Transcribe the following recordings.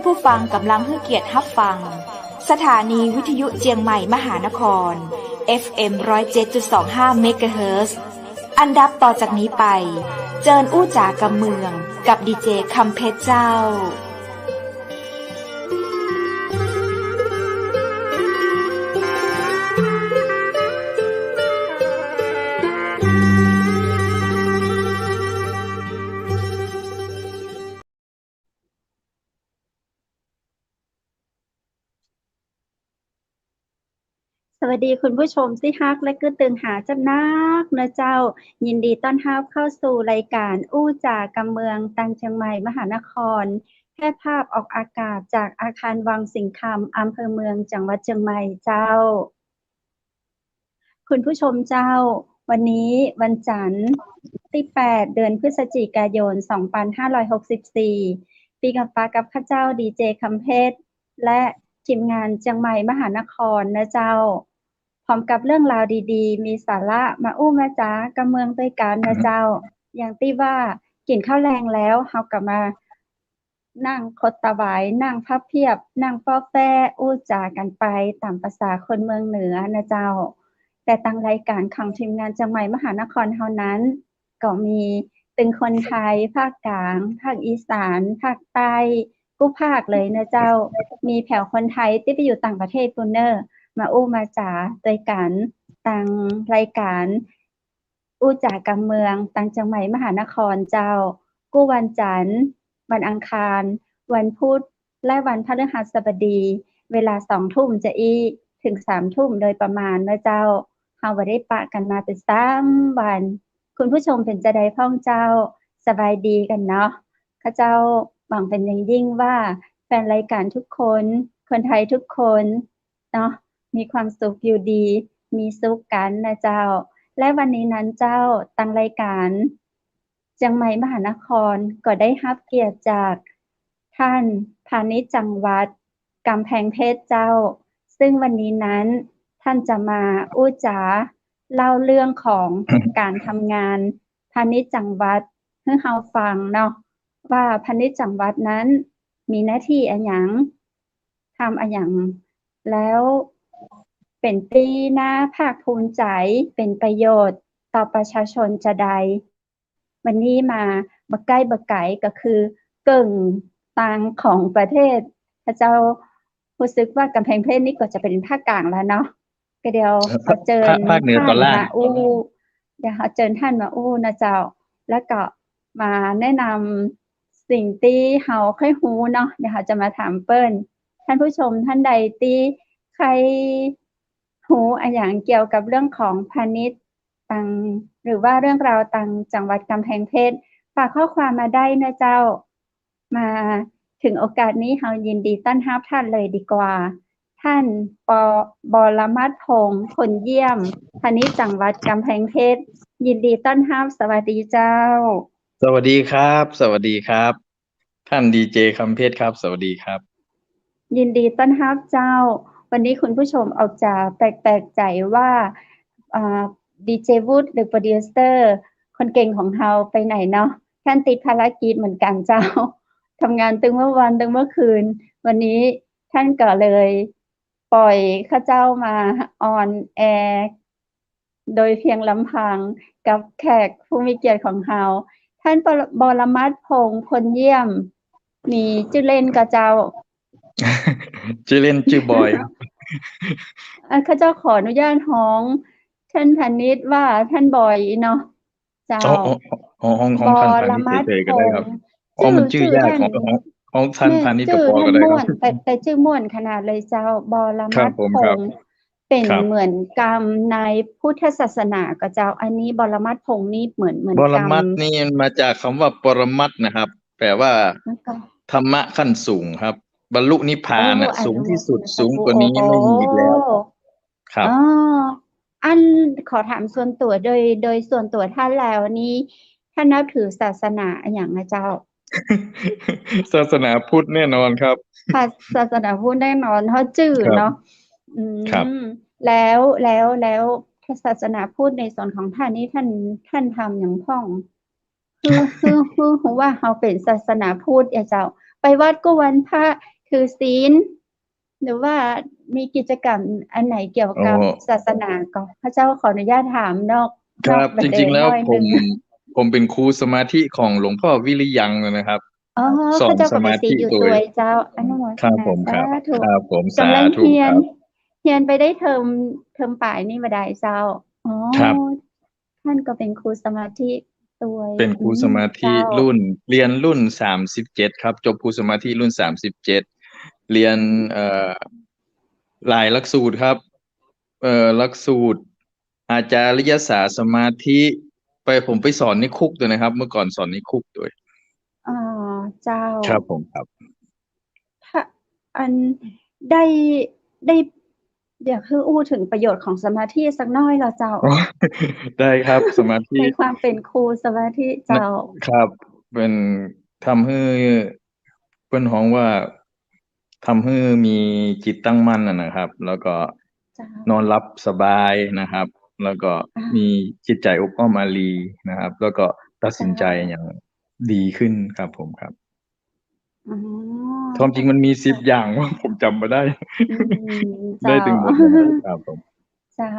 านผู้ฟังกำลังให้เกียรติรับฟังสถานีวิทยุเจียงใหม่มหานคร FM 107.25 เมกะเฮิรตซ์อันดับต่อจากนี้ไปเจิญอู้จ๋ากำเมืองกับดีเจคำเพชรเจ้าสวัสดีคุณผู้ชมที่ฮักและก็ตึงหาจำนักนะเจ้ายินดีต้อนรับเข้าสู่รายการอู้จ่ากำเมืองตังเชียงใหม่มหานครแพร่ภาพออกอากาศจากอาคารวังสิงห์คำอำเภอเมืองจังหวัดเชียงใหม่เจ้าคุณผู้ชมเจ้าวันนี้วันจันทร์ที่8เดือนพฤศจิกายน2564ปีกับฟ้ากับข้าเจ้าดีเจคำเพชรและทีมงานเชียงใหม่มหานครนะเจ้าพร้อมกับเรื่องราวดีๆมีสาระมาอู้มาจ้ากำเมืองด้วยกันนะเจ้าอย่างที่ว่ากินข้าวแรงแล้วเฮากลับมานั่งคดตะหวายนั่งพับเพียบนั่งฟ้อแฟ้อู้จากันไปตามภาษาคนเมืองเหนือนะเจ้าแต่ทางรายการของทีมงานเชียงใหม่มหานครเท่านั้นก็มีเป็นคนไทยภาคกลางภาคอีสานภาคใต้กู้ภาคเลยนะเจ้ามีแผ่วคนไทยที่ไปอยู่ต่างประเทศปุนเนอร์มาอู้มาจาด้วยกันต่างรายการอู้จากำเมืองต่างเชียงใหม่มหานครเจ้ากู้วันจันทร์วันอังคารวันพุธและวันพฤหัสบดีเวลา 20:00 นจะอีถึง 3:00 นโดยประมาณนะเจ้าเฮาบ่ได้ปะกันมาเป็น3วันคุณผู้ชมเป็นจะได้พ้องเจ้าสบายดีกันเนาะข้าเจ้าหวังเป็นอย่างยิ่งว่าแฟนรายการทุกคนคนไทยทุกคนเนาะมีความสุขอยู่ดีมีสุขกันนะเจ้าและวันนี้นั้นเจ้าตั้งรายการเชียงใหม่มหานครก็ได้รับเกียรติจากท่านพาณิชย์จังหวัดกำแพงเพชรเจ้าซึ่งวันนี้นั้นท่านจะมาอู้จ๋าเล่าเรื่องของการทำงานพาณิชย์จังหวัดให้เฮาฟังเนาะว่าพาณิชย์จังหวัดนั้นมีหน้าที่อะหยังทำอะหยังแล้วเป็นตีน่าภาคภูมิใจเป็นประโยชน์ต่อประชาชนจะใดวันนี้มาบ่ใกล้บ่ไกลก็คือกึ่งต่างของประเทศพระเจ้ารู้สึกว่ากำแพงเพชรนี่ก็จะเป็นภาคกลางแล้วเนาะก็เดี๋ยวขอเชิญภาคเหนือตอนล่างเดี๋ยวขอเชิญท่านมาอู้นะเจ้าแล้วก็มาแนะนำสิ่งที่เฮาเคยรู้เนาะเดี๋ยวเฮาจะมาถามเปิ้นท่านผู้ชมท่านใดที่ใครรู้อะหยังเกี่ยวกับเรื่องของพาณิชย์ต่างหรือว่าเรื่องราวต่างจังหวัดกำแพงเพชรฝากข้อความมาได้นะเจ้ามาถึงโอกาสนี้เฮายินดีต้อนรับท่านเลยดีกว่าท่านบรมัตถ์พงษ์ผลเยี่ยมพาณิชย์จังหวัดกำแพงเพชรยินดีต้อนรับสวัสดีเจ้าสวัสดีครับสวัสดีครับท่านดีเจคำเพชรครับสวัสดีครับยินดีต้อนรับเจ้าวันนี้คุณผู้ชมเอาจะแปลกใจว่าดีเจวูดหรือโปรดิวเซอร์คนเก่งของเฮาไปไหนเนาะท่านติดภารกิจเหมือนกันเจ้าทำงานตึงเมื่อวันตึงเมื่อคืนวันนี้ท่านก็เลยปล่อยข้าเจ้ามาออนแอร์โดยเพียงลำพังกับแขกผู้มีเกียรติของเฮาท่านบรมัตถ์พงษ์พลเยี่ยมมีชื่อเล่นก็เจ้าชื่อเล่นชื่อบอยครับข้าเจ้าขออนุญาตฮ้องท่านพาณิชย์ว่าท่านบอยเนาะเจ้าห้องท่านพาณิชย์เฉยๆก็ได้ครับมันชื่อยากของท่านพาณิชย์ก็พอก็ได้ครับแต่ชื่อม่วนขนาดเลยเจ้าบรมัตถ์พงษ์เป็นเหมือนกรรมในพุทธศาสนาก็เจ้าอันนี้บรมัตถ์พงษ์นี่เหมือนบรมัตถ์นี่มาจากคำว่าปรมัตถ์นะครับแปลว่าธรรมะขั้นสูงครับบรรลุนิพพานน่ะสูงที่สุดสูงกว่านี้ไม่มีอีกแล้วครับอันขอถามส่วนตัวโดยส่วนตัวท่านแล้วนี่ท่านนับถือศาสนาอย่างนะเจ้าศาสนาพุทธแน่นอนครับศาสนาพุทธแน่นอนเพราะจื่อเนาะแล้วศาสนาพุทธในส่วนของท่านนี้ท่านทำอย่างพ่องคือว่าเฮาเป็นศาสนาพุทธเจ้า ไปวัดก็วันพระถือศีลหรือว่ามีกิจกรรมอันไหนเกี่ยวอ๋อกับศาสนาก็พระเจ้าขออนุญาตถามนอกคนอกรับประเด็นจริงๆแล้วหน่อยหนึ่ง ผมเป็นครูสมาธิของหลวงพ่อวิริยังนะครับ อ๋อสอนสข้าเจ้าก็ไปมาธิซีอยู่โดยตัวเจ้าอนุโมคทนาสารับผมครับธุครับผมสากำลังธุครับ เฮียนไปได้เทอมปลายนี่มาได้เจ้าอ๋อครับ ท่านก็เป็นครูสมาธิตัวเป็นครูสมาธิเจ้าเรียนรุ่น37ครับจบครูสมาธิรุ่น37เรียนเอ่อหลายหลักสูตรครับหลักสูตรอาจารยศาสตร์สมาธิผมไปสอนในคุกด้วยนะครับเมื่อก่อนสอนในคุกด้วยอ๋อเจ้าครับผมครับ ถ้าอันได้ได้เดี๋ยวคืออู้ถึงประโยชน์ของสมาธิสักหน้อยแล้วเจ้า ได้ครับสมาธิ ในความเป็นครูสมาธินะเจ้าครับเป็นทำให้เปิ้นฮ้องว่าทำให้มีจิตตั้งมั่นนะครับ แล้วก็เจ้าน อนหลับสบายนะครับ แล้วก็อ่ามีจิตใจอบอ้อมอารีนะครับ แล้วก็ตัดสิเจ้านใจอย่างดีขึ้นครับผมครับ อ๋อความจริงมันมี10อย่างว่าผมจำไม่ได้ อืม ได้เจ้า ถึงหมดแล้วครับผม เจ้า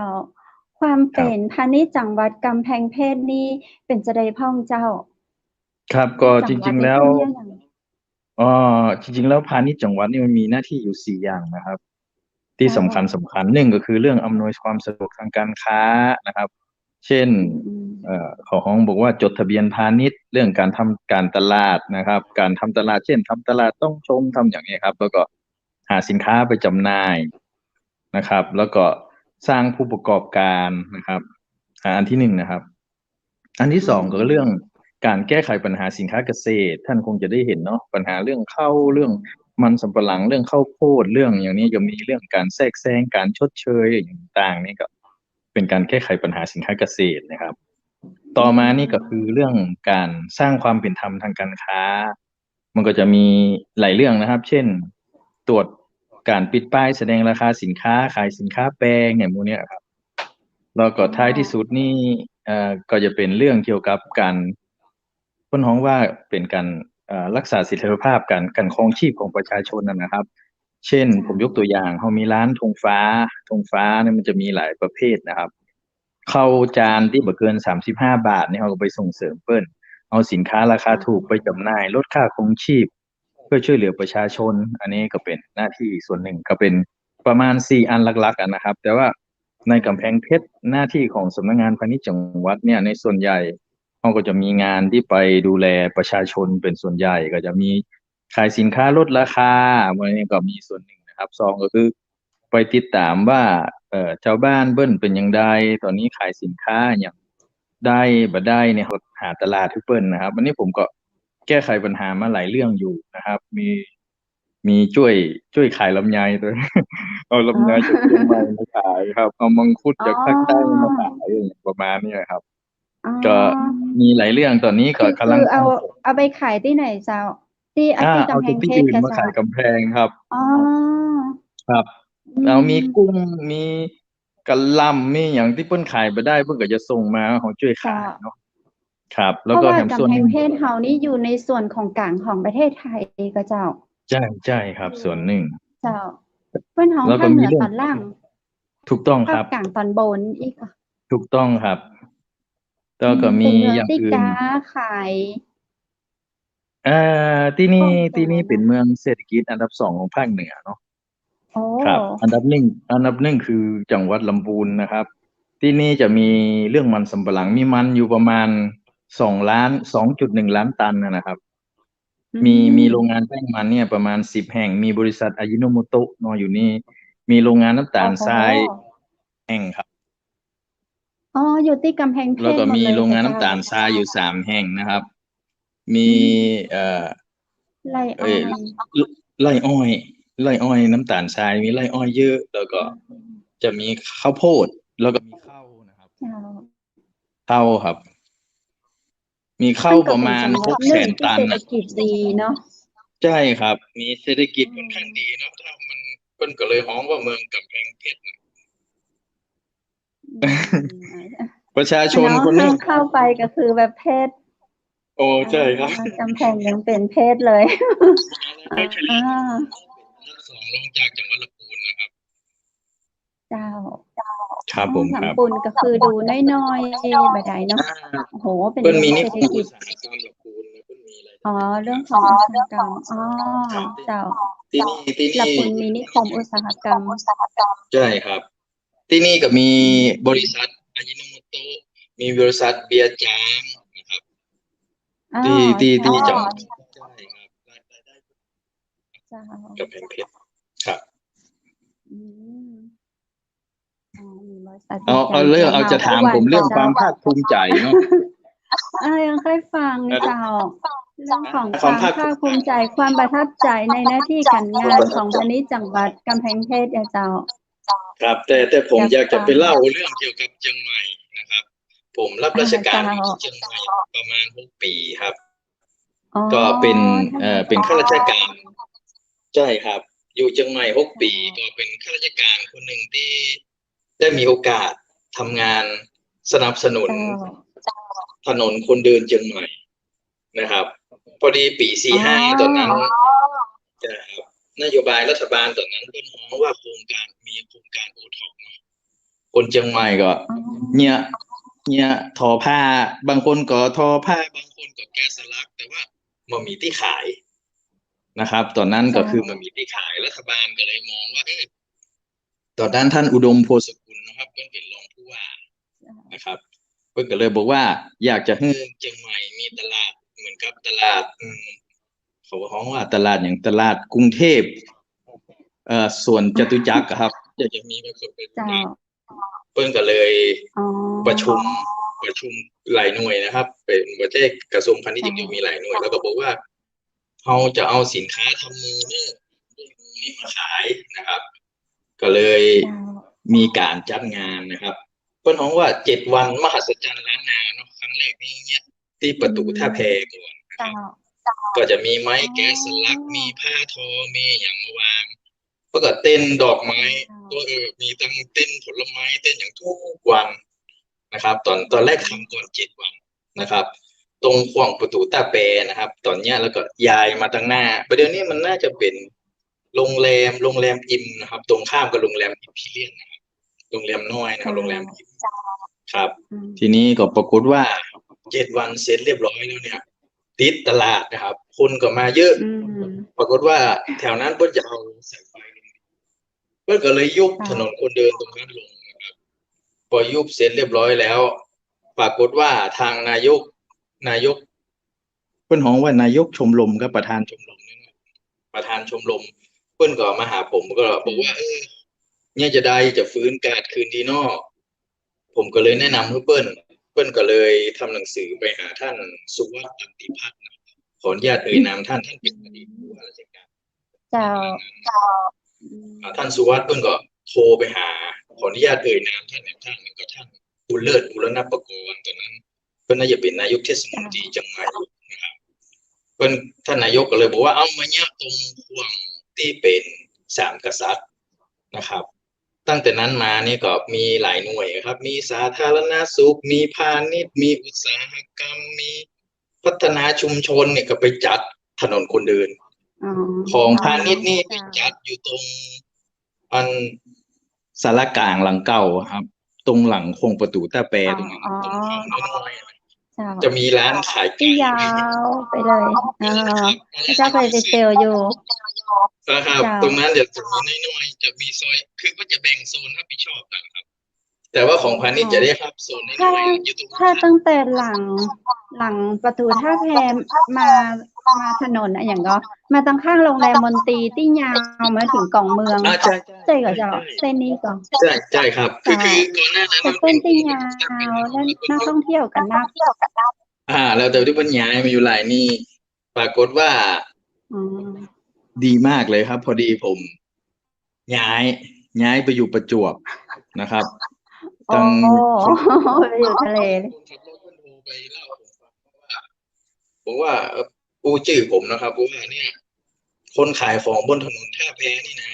ความครับเป็นพาณิชย์จังหวัดกำแพงเพชรนี่เป็นจะได้พ่องเจ้าครับในก็จจังหวัดริงๆแล้ว นี่เพิ่นเฮียอย่างอ๋อจริงๆแล้วพาณิชย์จังหวัดนี่มันมีหน้าที่อยู่4 อย่างนะครับที่เจ้าสำคัญหนึ่งก็คือเรื่องอำนวยความสะดวกทางการค้านะครับเช่นอืมเขาฮ้องบอกว่าจดทะเบียนพาณิชย์เรื่องการทำการตลาดนะครับการทำตลาดเช่นทำตลาดต้องชมทำอย่างนี้ครับแล้วก็หาสินค้าไปจำหน่ายนะครับแล้วก็สร้างผู้ประกอบการนะครับอันที่1นะครับอันที่สองก็เรื่องการแก้ไขปัญหาสินค้าเกษตรท่านคงจะได้เห็นเนาะปัญหาเรื่องข้าวเรื่องมันสำปะหลังเรื่องข้าวโพดเรื่องอย่างนี้จะมีเรื่องการแทรกแซงการชดเชยอย่างต่างๆนี่ก็เป็นการแก้ไขปัญหาสินค้าเกษตรนะครับต่อมานี่ก็คือเรื่องการสร้างความเป็นธรรมทางการค้ามันก็จะมีหลายเรื่องนะครับเช่นตรวจการปิดป้ายแสดงราคาสินค้าขายสินค้าแปลงอย่างพวกเนี้ยครับ แล้วก็ท้ายที่สุดนี่ก็จะเป็นเรื่องเกี่ยวกับการพ้นห้องว่าเป็นการรักษาเสถียรภาพการครองชีพของประชาชนนะครับ เช่นเจ้าผมยกตัวอย่างเขามีร้านธงฟ้าเนี่ยมันจะมีหลายประเภทนะครับข้าวจานที่บ่เกิน35 บาทเนี่ยเขาก็ไปส่งเสริมเปิ้นเอาสินค้าราคาถูกไปจำหน่ายลดค่าครองชีพเพื่อช่วยเหลือประชาชนอันนี้ก็เป็นหน้าที่ส่วนหนึ่งก็เป็นประมาณ4 อันหลักๆนะครับแต่ว่าในกำแพงเพชรหน้าที่ของสำนักงานพาณิชย์จังหวัดเนี่ยในส่วนใหญ่เขาก็จะมีงานที่ไปดูแลประชาชนเป็นส่วนใหญ่ก็จะมีขายสินค้าลดราคาวันนี้ก็มีส่วนหนึ่งนะครับสองก็คือไปติดตามว่าชาวบ้านเบิ้นเป็นยังไงตอนนี้ขายสินค้าอย่างได้บ่ได้เนี่ยเขาหาตลาดให้เปิ้นนะครับวันนี้ผมก็แก้ไขปัญหามาหลายเรื่องอยู่นะครับมีช่วยขายลำไยด้วย เอาอ๋ลำไยจากเชียงใหม่อมาขายครับเอามังคุดอ๋จากภาคใต้อมาขายอย่างประมาณเนี้ยครับอ๋อก็มีหลายเรื่องตอนนี้ก็กำลังเอาไปขายที่ไหนเจ้าที่ที่เอากำแพงเพจากที่อื่นชรกะเจ้ามาขายกำแพงครับอ๋อครับอืเรามีกุ้งมมีกะหล่ำมีอย่างที่เพิ่นขายไปได้เพิ่นก็จะส่งมาของช่วยเจ้า ขายเนาะครับเพราะว่าแล้วก็แถมส่กำแพงวนหนึ่งเพชรเฮานี่อยู่ในส่วนของกลางของประเทศไทยก็เจ้าใช่ครับส่วนหนึ่งเจ้าเพิ่นฮ้องแล้วภาคเหนือก็มีเรื่องตอนล่างถูกต้องครับภาคกลางตอนบนอีกอะถูกต้องครับแล้วก็มีเป็นเมืออย่างอื่น งที่ค้าขายอ่ที่นี่ของโตที่นี่เป็นเนาะเมืองเศรษฐกิจอันดับ 2ของภาคเหนือเนาะโอ้ครับอันดับหนึ่งคือจังหวัดลำพูนนะครับที่นี่จะมีเรื่องมันสำปะหลังมีมันอยู่ประมาณ2.1 ล้านตันนะครับอืมีโรงงานมแป้งมันเนี่ยประมาณ10 แห่งมีบริษัทอายิโนโมโตะเนอะอยู่นี่มีโรงงานน้ำตาโอ้โหลทรายแห่งครับอ๋ออยู่ที่กำแพงเพแล้วก็ชรหมดมีโรงงานเลยค่ะเจ้าน้ำตาลทรายอยู่3 แห่งนะครับมีอืมเอ่อ ไร่อ้เอ้ยอยไร่อ้อยไร่อ้อยน้ำตาลทรายมีไร่อ้อยเยอะแล้วก็จะมีข้าวโพดแล้วก็มีข้าวนะครับเจ้าข้าวครับมีข้ามันก็เป็นวประมาณจังหวัหกแสดหนึ่งที่เศรษฐนตันนะกิจดีเนาะใช่ครับมีเศรษฐกิจอืค่อนข้างดีมเนอะถ้ามันเพิ่นก็เลยฮ้องว่าเมืองกำแพงเพชรนะ อืม ประชาชนเนาะคนหนึงห้ามเข้าไปก็คือแบบเพชร โอ้ใช่ครับ กำแพงยังเป็นเพศเลย ได้เฉลี่ อ่าย อันดับสองรองจากจังหวัดลำพูนนะครับ เจ้า ครับผมครับ ลำปูนก็คือดูน้อยๆบ่ได้เนาะ โอ้โห เป็น เพิ่นมีนิ เศรษ ค ฐ ม กิ อุ จ ตสาหกรรมลำพูนแล้วเพิ่นมีอะไร อ๋อ เรื่องของอุตสาหกรรม อ๋อ ครับ เจ้า ที่นี่ ลำพูนมีนิคมอุตสาหกรรม ใช่ครับ ที่นี่ก็มี อืม บริษัทอายิโนโมโตะมีบริษัทเบียร์จางนะครับ อ้อ ที่ ใช่ จังหวัด ใช่ครับ รายได้ เจ้า กำแพงเพชร ครับ อืม อ๋อ มีบริษัท เอา เบียร์จาง เรื่อง แถว จะถาม เมาทุกวัน ผมเรื่อง เจ้า ความภาคภูมิใจเนาะ ยังค่อยฟังเจ้า เรื่องของคความ วาม ภาค ภาคภูมิใจ ความประทับใจในหน้าที่การงานของพาณิชย์จังหวัดกำแพงเพชรอะเจ้า ครับ แต่ผมอยาก ก อายฟั จะ ง ไปเล่าเรื่องเกี่ยวกับเชียงใหม่นะครับ ผมรับราชการ เจ้า อยู่ที่เชียงใหม่ประมาณ 6 ปีครับ อ๋อ ก็เป็น ท่าน เป็นข้าราชการ ใช่ครับ อยู่เชียงใหม่ 6 ปี ก็เป็นข้าราชการคนหนึ่งที่ได้มีโอกาสทำงานสนับสนุน เจ้า ถนนคนเดินเชียงใหม่นะครับ พอดีปี อ๋อ 45 ตอนนั้น ครับ นโยบายรัฐบาลตอนนั้นเพิ่นฮ้องว่าโครงการ มีโครงการ OTOP เนาะ คนเชียงใหม่ก็ อ๋อ เนี่ยทอผ้า บางคนก็ทอผ้า บางคนก็แกะสลัก แต่ว่าบ่มีที่ขายนะครับ ตอนนั้นก็ เจ้า คือบ่มีที่ขาย รัฐบาลก็เลยมองว่า ตอนนั้นท่านอุดมโพธิ์สกุลนะครับ เพิ่นเป็นรองผู้ว่า นะครับ เพิ่นก็เลยบอกว่าอยากจะให้เชียงใหม่มีตลาดเหมือนกับตลาด เขาฮ้องว่าตลาดหยัง ตลาดกรุงเทพ สวนจตุจักรอะครับ อยากจะมีแบบสวนจตุ เจ้า จักร เพิ่นก็เลย อ๋อ ประชุมหลายหน่วยนะครับ เป็นบ่ใช่กระทรวงพาณิชย์ เจ้า อย่างเดียว มีหลายหน่วย แล้วก็บอกว่าเราจะเอาสินค้าทำมือเด้อนี้มาขายนะครับ ก็เลย เจ้า มีการจัดงานนะครับ เพิ่นฮ้องว่า 7 วันมหัศจรรย์ล้านนาเนาะ ครั้งแรกนี่เนี่ยที่ประตูท่าแพก่อนนะค เจ้า รับ ก็จะมีไม้ อ๋อ แกะสลัก มีผ้าทอ มีหยังมาวาง แล้วก็เต้นดอกไม้ เจ้า มีทั้งเต้นผลไม้ เต้นหยังทุกวันนะครับ ตอนแรกทำก่อน 7 วันนะครับ ตรงขว้างประตูท่าแพนะครับ ตอนเนี้ยแล้วก็ย้ายมาทางหน้า ประเดี๋ยวนี้มันน่าจะเป็นโรงแรมอิมนะครับ ตรงข้ามกับโรงแรม Imperial นะครับ โรงแรมน้อยนะค เจ้า รับ โรงแรมอิม ครับ อืม ทีนี้ก็ปรากฏว่า 7 วันเสร็จเรียบร้อยแล้วเนี่ย ติดตลาดนะครับ คนก็มาเยอะ อืม ปรากฏว่าแถวนั้นเพิ่นจะเอาสายไฟลง เพิ่นก็เลยยุบ เจ้า ถนนคนเดินตรงนั้นลงนะครับ พอยุบเสร็จเรียบร้อยแล้ว ปรากฏว่าทางนายก เพิ่นฮ้องว่านายกชมรมกับประธานชมรมนี่นะประธานชมรม เพิ่นก็มาหาผมก็บอกว่า เนี่ยจะได้จะฟื้นการคืนดีน้อ ผมก็เลยแนะนำให้เปิ้นก็เลยทำหนังสือไปหาท่านสุวัฒน์ ตันติพัฒน์นะ ขออนุญาตเอ่ยนามท่าน ท่านเป็นอดีตผู้ว่าราชการ เจ้า อืม ท่านสุวัฒน์เพิ่นก็โทรไปหา ขออนุญาตเอ่ยนามท่านอีกท่านหนึ่งก็ท่านบุญเลิศ บูรณประกรณ์ ตอนนั้นเพิ่นน่าจะเป็นนายกเทศมนตรีจังหวัดนะครับ ท่านนายกก็เลยบอกว่า เอามาเนี่ยตรงห่วงที่เป็น3กษัตริย์นะครับ ตั้งแต่นั้นมานี่ก็มีหลายหน่วยครับ มีสาธารณสุข มีพาณิชย์ มีอุตสาหกรรม มีพัฒนาชุมชนเนี่ยก็ไปจัดถนนคนเดิน อ๋อ ของพาณิชย์นี่ไป เจ้า จัดอยู่ตรงศาลากลางหลังเก่าอะครับ ตรงหลังโค้งประตูท่าแพ อ๋อ ตรงนั้น อ๋อ ตรงเขาน้อยๆ เจ้า จะมีร้านขาย ที่ ไก่ ยาวไปเลย พระเจ้าเคยไปเซลอยู่ นะครับ เจ้า ตรงนั้นจะมีน้อยๆ จะมีซอย คือก็จะแบ่งโซนรับผิดชอบกันครับ แต่ว่าของพาณิชย์จะได้รับโซนน้ ถ้า อยๆอยู่ตรง ถ้าตั้งแต่หลังประตูท่าแพมาถนนอะอย่างก็มาตรงข้างโรงแรมมนตรีที่ยาวมาถึงกล่องเมือง ใช่ ใช่ก็เจ้าเส้นนี้ก็ ใช่ครับ คือก่อนหน้านั้น แต่ มัน เส้ เป็น น ที่ยาวและนักท่องเที่ยวกันนัก แล้วแต่ที่เพิ่นย้ายมาอยู่หลายนี่ ปรากฏว่า อืม ดีมากเลยครับ พอดีผม ย้ายไปอยู่ประจวบนะครับ โอ้ไปอยู่ทะเล ไปเล่าผมว่าปูชื่อผมนะครับว่าเนี่ย คนขายของบนถนนท่าแพนี่นะ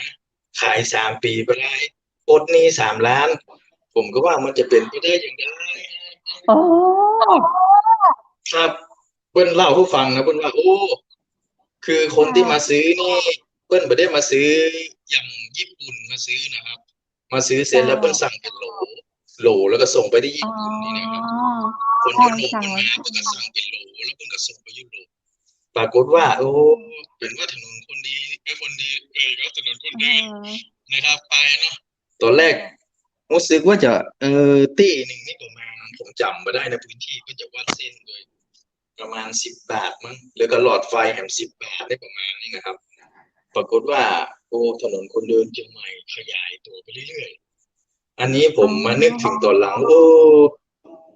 ขาย3 ปีไปได้ปลดหนี้3 ล้าน ผมก็ว่ามันจะเป็นไปได้อย่างไร โอ้ ครับ ป ปิ้นเล่าให้ฟังนะเปิ้นว่าโอ้คือคนที่มาซื้อนี่เปิ้นไม่ได้มาซื้ออย่างญี่ปุ่นมาซื้อนะครับมาซื้อเสร็จแล้วเปิ้นสั่งเป็นโหลแล้วก็ส่งไปที่อ๋ญี่ปุ่นนี่นะครับอคนยุโรปมันมาเปิ้นก็สั่งเป็นโหลแล้วเปิ้นก็ส่งไปยุโรปปรากฏว่าโอ้เป็นว่าถนนคนดีคนดีก็ถนนคนเดินนะครับไปเนาะตอนแรกรู้สึกว่าจะตี้หนึ่งนี่ประมาณผมจำมาได้ในพื้นที่ก็จะวัดเส้นเลยประมาณ10 บาทมั้งแล้วก็หลอดไฟแถม10 บาทได้ประมาณนี้นะครับปรากฏว่าโอ้ถนนคนเดินเชียงใหม่ขยายตัวไปเรื่อยๆอันนี้ผมมานึกถึงตอนหลังโอ้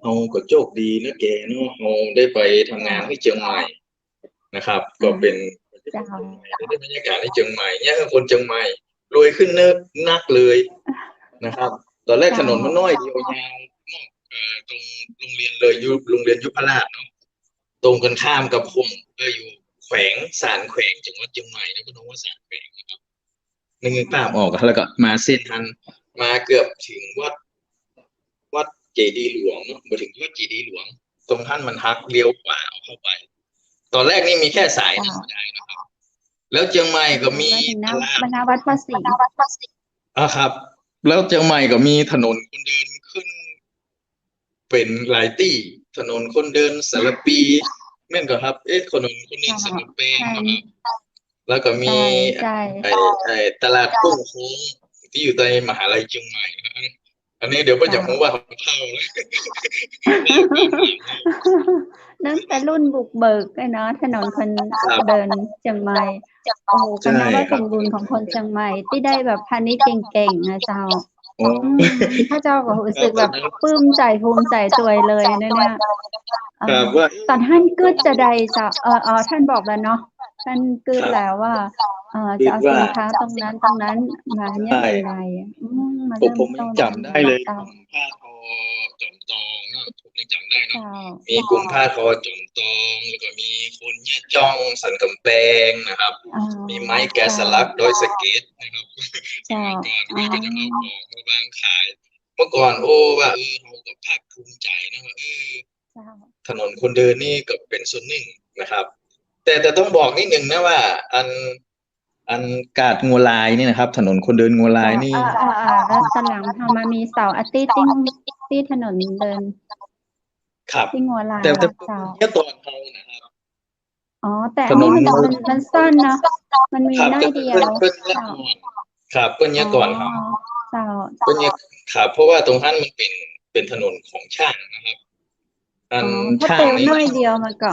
เราก็โชคดีนะแกเนาะเราได้ไปทำงานที่เชียงใหม่นะครับก็เป็นได้บรรยากาศที่เชียงใหม่เนี่ยคนเชียงใหม่รวยขึ้นนักเลยนะครับตอนแรกถนนมันน้อยเดียวยาวตรงโรงเรียนเลยโรงเรียนยุพราชเนาะตรงกันข้ามกับผมอยู่แขวงสารแขวงจังหวัดเชียงใหม่นะพี่น้องว่าสารแขวงนะครับนึกภาพออกแล้วก็มาเส้นทันมาเกือบถึงวัดเจดีย์หลวงมาถึงวัดเจดีย์หลวงตรงท่านมันฮักเลี้ยวขวาเข้าไปตอนแรกนี่มีแค่สายธรรมดานะครับแล้วเชียงใหม่ก็มีตลาดบรรณาวัดภาษีครับแล้วเชียงใหม่ก็มีถนนคนเดินขึ้นเป็นหลายตี้ถนนคนเดินสารปีแม่นก็ครับถนนคนเดินสารเปนะครับแล้วก็มีตลาดกุ้งโค้งที่อยู่ในมหาลัยเชียงใหม่อันนี้เดี๋ยวก็จะพูดว่าเข้าเลยนั่นแต่รุ่นบุกเบิกเลยเนาะถนนคนเดินเชียงใหม่โอ้ก็นับว่าเป็นบุญของคนเชียงใหม่ที่ได้แบบพาณิชย์เก่งๆนะเจ้าถ้าเจ้าก็รู้สึกแบบปลื้มใจภูมิใจตัวเลยเนี่ยตอนท่านกึศจะใดจะท่านบอกแล้วเนาะท่านกึศแล้วว่าจะเอาสินค้าตรงนั้นมาเนี่ยเป็นไรมาเริ่มต้นจำได้เลยผ้าทอจอมตองเนาะผมยังจำได้เนาะมีกลุ่มผ้าทอจอมตองแล้วก็มีคนเนี่ยจ้องสันกำแพงนะครับมีไม้แกะสลักโดยสเก็ตนะครับก่อนก็จะเอาของมาวางขายเมื่อก่อนว่าเราก็ภาคภูมิใจนะว่าถนนคนเดินนี่ก็เป็นส่วนหนึ่งนะครับแต่ต้องบอกนิดนึงนะว่าอันกาดงัวลายนี่นะครับถนนคนเดินงัวลายนี่แล้วตอนหลังทำมามีเสาอาทิตย์ที่ถนนเดินครับที่งัวลายแต่แค่ตอนเขานะครับแต่อันนี้มันสั้นนะมันมีน้อยเดียวครับเพิ่นเนี่ยก่อนครับเพิ่นเนี่ยครับเพราะว่าตรงนั้นมันเป็นถนนของช่างนะครับช่างนี่น้อยเดียวมันก็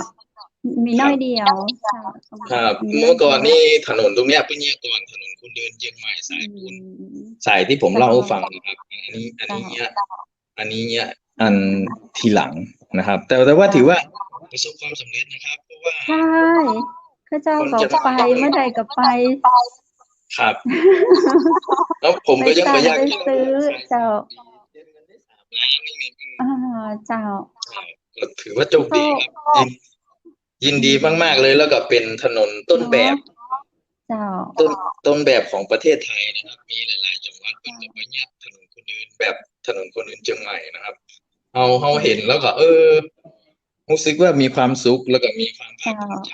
มีน้อยเดียวครับเมื่อก่อนนี่ถนนตรงเนี้ยเป็นเนี่ยก่อนถนนคนเดินเชียงใหม่สายปูนสายที่ผมเล่าให้ฟังนะครับอันนี้เนี่ยอันทีหลังนะครับแต่ว่าถือว่าประสบความสำเร็จนะครับเพราะว่าใช่ข้าเจ้าก็ไปเมื่อใดก็ไปครับแล้วผมก็ยังไม่อยากซื้อเจ้าเจ้าถือว่าโชคดีครับยินดีมากๆเลยแล้วก็เป็นถนนต้นแบบต้นแบบของประเทศไทยนะครับมีหลายๆจังหวัดเป็นแบบนี้ถนนคนเดินแบบถนนคนเดินเชียงใหม่นะครับเราเห็นแล้วก็รู้สึกว่ามีความสุขแล้วก็มีความภาคภูมิใจ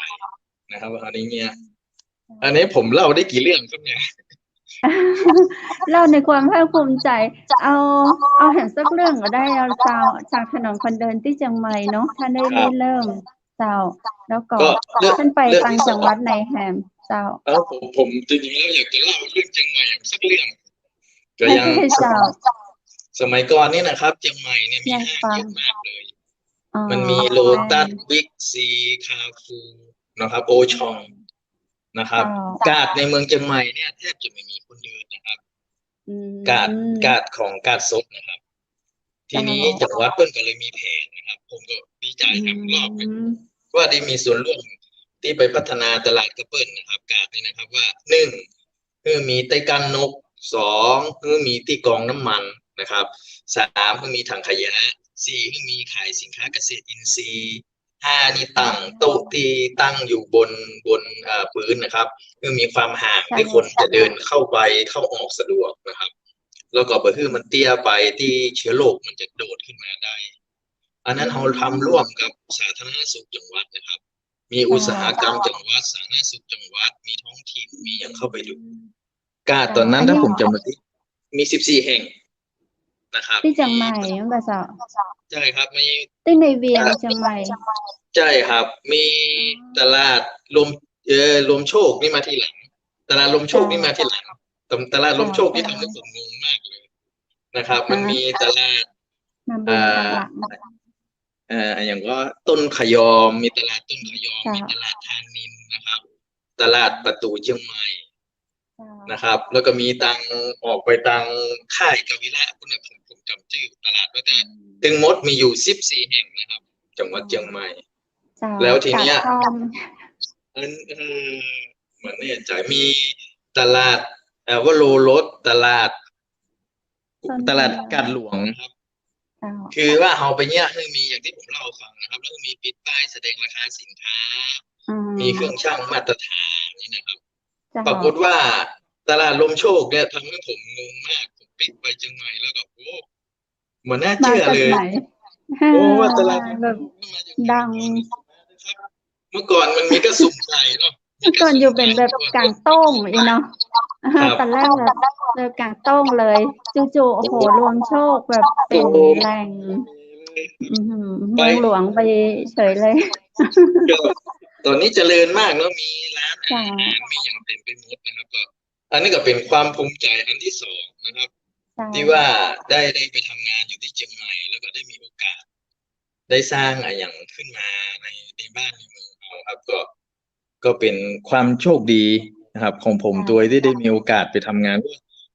นะครับอันนี้ผมเล่าได้กี่เรื่องครับเนี่ยเล่าในความภาคภูมิใจเอาเห็นสักเรื่องก็ได้เอาจากถนนคนเดินที่เชียงใหม่เนาะท่านได้เริ่มเจ้าแล้วก็ท่านไปต่างจังหวัดในแฮมเจ้าผมจริงๆแล้วอยากจะเล่าเรื่องเชียงใหม่สักเรื่องก็ยังสมัยก่อนนี่นะครับเชียงใหม่เนี่ยมีห้างเยอะมากเลยมันมีโลตัสบิ๊กซีคาฟูนะครับโอชองนะครับกาดในเมืองเชียงใหม่เนี่ยแทบจะไม่มีคนเดินนะครับกาดของกาดสดนะครับทีนี้จังหวัดเปิ้ลก็เลยมีแผนนะครับผมก็ดีใจครับรอบว่าได้มีส่วนร่วมที่ไปพัฒนาตลาดกระเปิ้ลนะครับกาดนี่นะครับว่า1คือมีไต้กันนก2คือมีที่กองน้ำมันนะครับ3คือมีถังขยะ4คือมีขายสินค้าเกษตรอินทรีย์5นี่ตั้งโต๊ะที่ตั้งอยู่บนพื้นนะครับคือมีความห่างที่คนจะเดินเข้าไปเข้าออกสะดวกนะครับแล้วก็คือมันเตี้ยไปที่เชื้อโรคมันจะโดดขึ้นมาได้ อันนั้นเราทำร่วมกับสาธารณสุขจังหวัดนะครับ มีอุตสาหกรรมจังหวัดสาธารณสุขจังหวัดมีท้องถิ่นมีอย่างเข้าไปดูตอนนั้นถ้าผมจำไม่ผิดมี14 แห่งนะครับที่เชียงใหม่นั่นก็เจ้าใช่ครับมีที่ในเวียงเชียงใหม่ใช่ครับ มีตลาดลมโชคนี่มาทีหลังตลาดลมโชคนี่มาทีหลังตลาดลมโชคที่ทำให้ผมงงมากเลยนะครับ มันมีตลาดอย่างว่าต้นขยอมมีตลาดต้นขยอมมีตลาดทานินนะครับ ตลาดประตูเชียงใหม่นะครับ แล้วก็มีตังออกไปตังค่ายกวิระคุณผมจำชื่อตลาดไว้แต่ถึงหมดมีอยู่14 แห่งนะครับจังหวัดเชียงใหม่แล้วทีเนี้ยเหมือนเนี่ยจะมีตลาดวโรรสตลาดกาดหลวงครับคือว่าเฮาไปเนี่ยคือมีอย่างที่ผมเล่าฟังนะครับแล้วก็มีปิดป้ายแสดงราคาสินค้ามีเครื่องชั่งมาตรฐานนี่นะครับปรากฏว่าตลาดลมโชคเนี่ยทำให้ผมงงมากผมปิดไปเชียงใหม่แล้วก็โอ้เหมือนน่าเชื่อเลยโอ้ว่าตลาดแบบดังเมื่อก่อนมันมีกระสุ่มไก่เนาะเมื่อก่อนอยู่เป็นแบบกลางโต้งอีเนาะตอนแรกแบบกลางโต้งเลยจู่ๆโอ้โหรวมโชคแบบเป็นแหล่งเมืองหลวงไปเฉยเลยตอนนี้เจริญมากเนาะมีร้านอาหารมีอย่างเต็มไปหมดนะครับก็อันนี้ก็เป็นความภูมิใจอันที่สองนะครับที่ว่าได้ไปทำงานอยู่ที่เชียงใหม่แล้วก็ได้มีโอกาสได้สร้างอย่างขึ้นมาในบ้านในเมืองเราครับก็เป็นความโชคดีนะครับของผมตัวที่ได้มีโอกาสไปทำงาน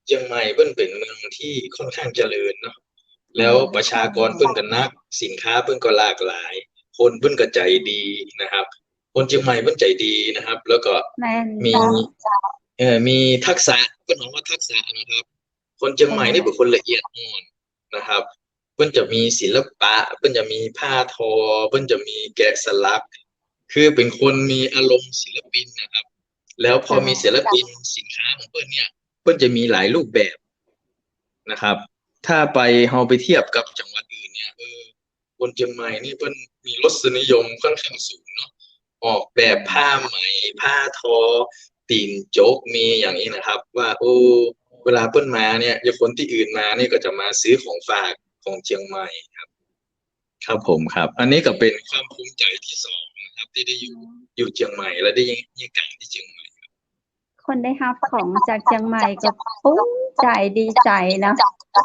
เชียงใหม่เพิ่นเป็นเมืองที่ค่อนข้างเจริญเนาะแล้วประชากรเพิ่นก็นักสินค้าเพิ่นก็หลากหลายคนเพิ่นก็ใจดีนะครับคนเชียงใหม่เพิ่นใจดีนะครับแล้วก็มีทักษะเพิ่นบอกว่าทักษะนะครับคนเชียงใหม่นี่เป็นคนละเอียดอ่อนนะครับเพิ่นจะมีศิลปะเพิ่นจะมีผ้าทอเพิ่นจะมีแกะสลักคือเป็นคนมีอารมณ์ศิลปินนะครับแล้วพอมีศิลปินสินค้าของเพิ่นเนี่ยเพิ่นจะมีหลายรูปแบบนะครับถ้าเฮาไปเทียบกับจังหวัดอื่นเนี่ยคนเชียงใหม่นี่เพิ่นมีรสนิยมค่อนข้างสูงเนาะออกแบบผ้าไหมผ้าทอตีนโจ๊กมีอย่างนี้นะครับว่าเวลาเพิ่นมาเนี่ยคนที่อื่นมานี่ก็จะมาซื้อของฝากของเชียงใหม่ครับผมครับอันนี้ก็เป็นความภูมิใจที่สองนะครับที่ได้อยู่เชียงใหม่และได้มีการที่เชียงใหม่คนได้รับของจากเชียงใหม่ก็ภูมิใจดีใจนะ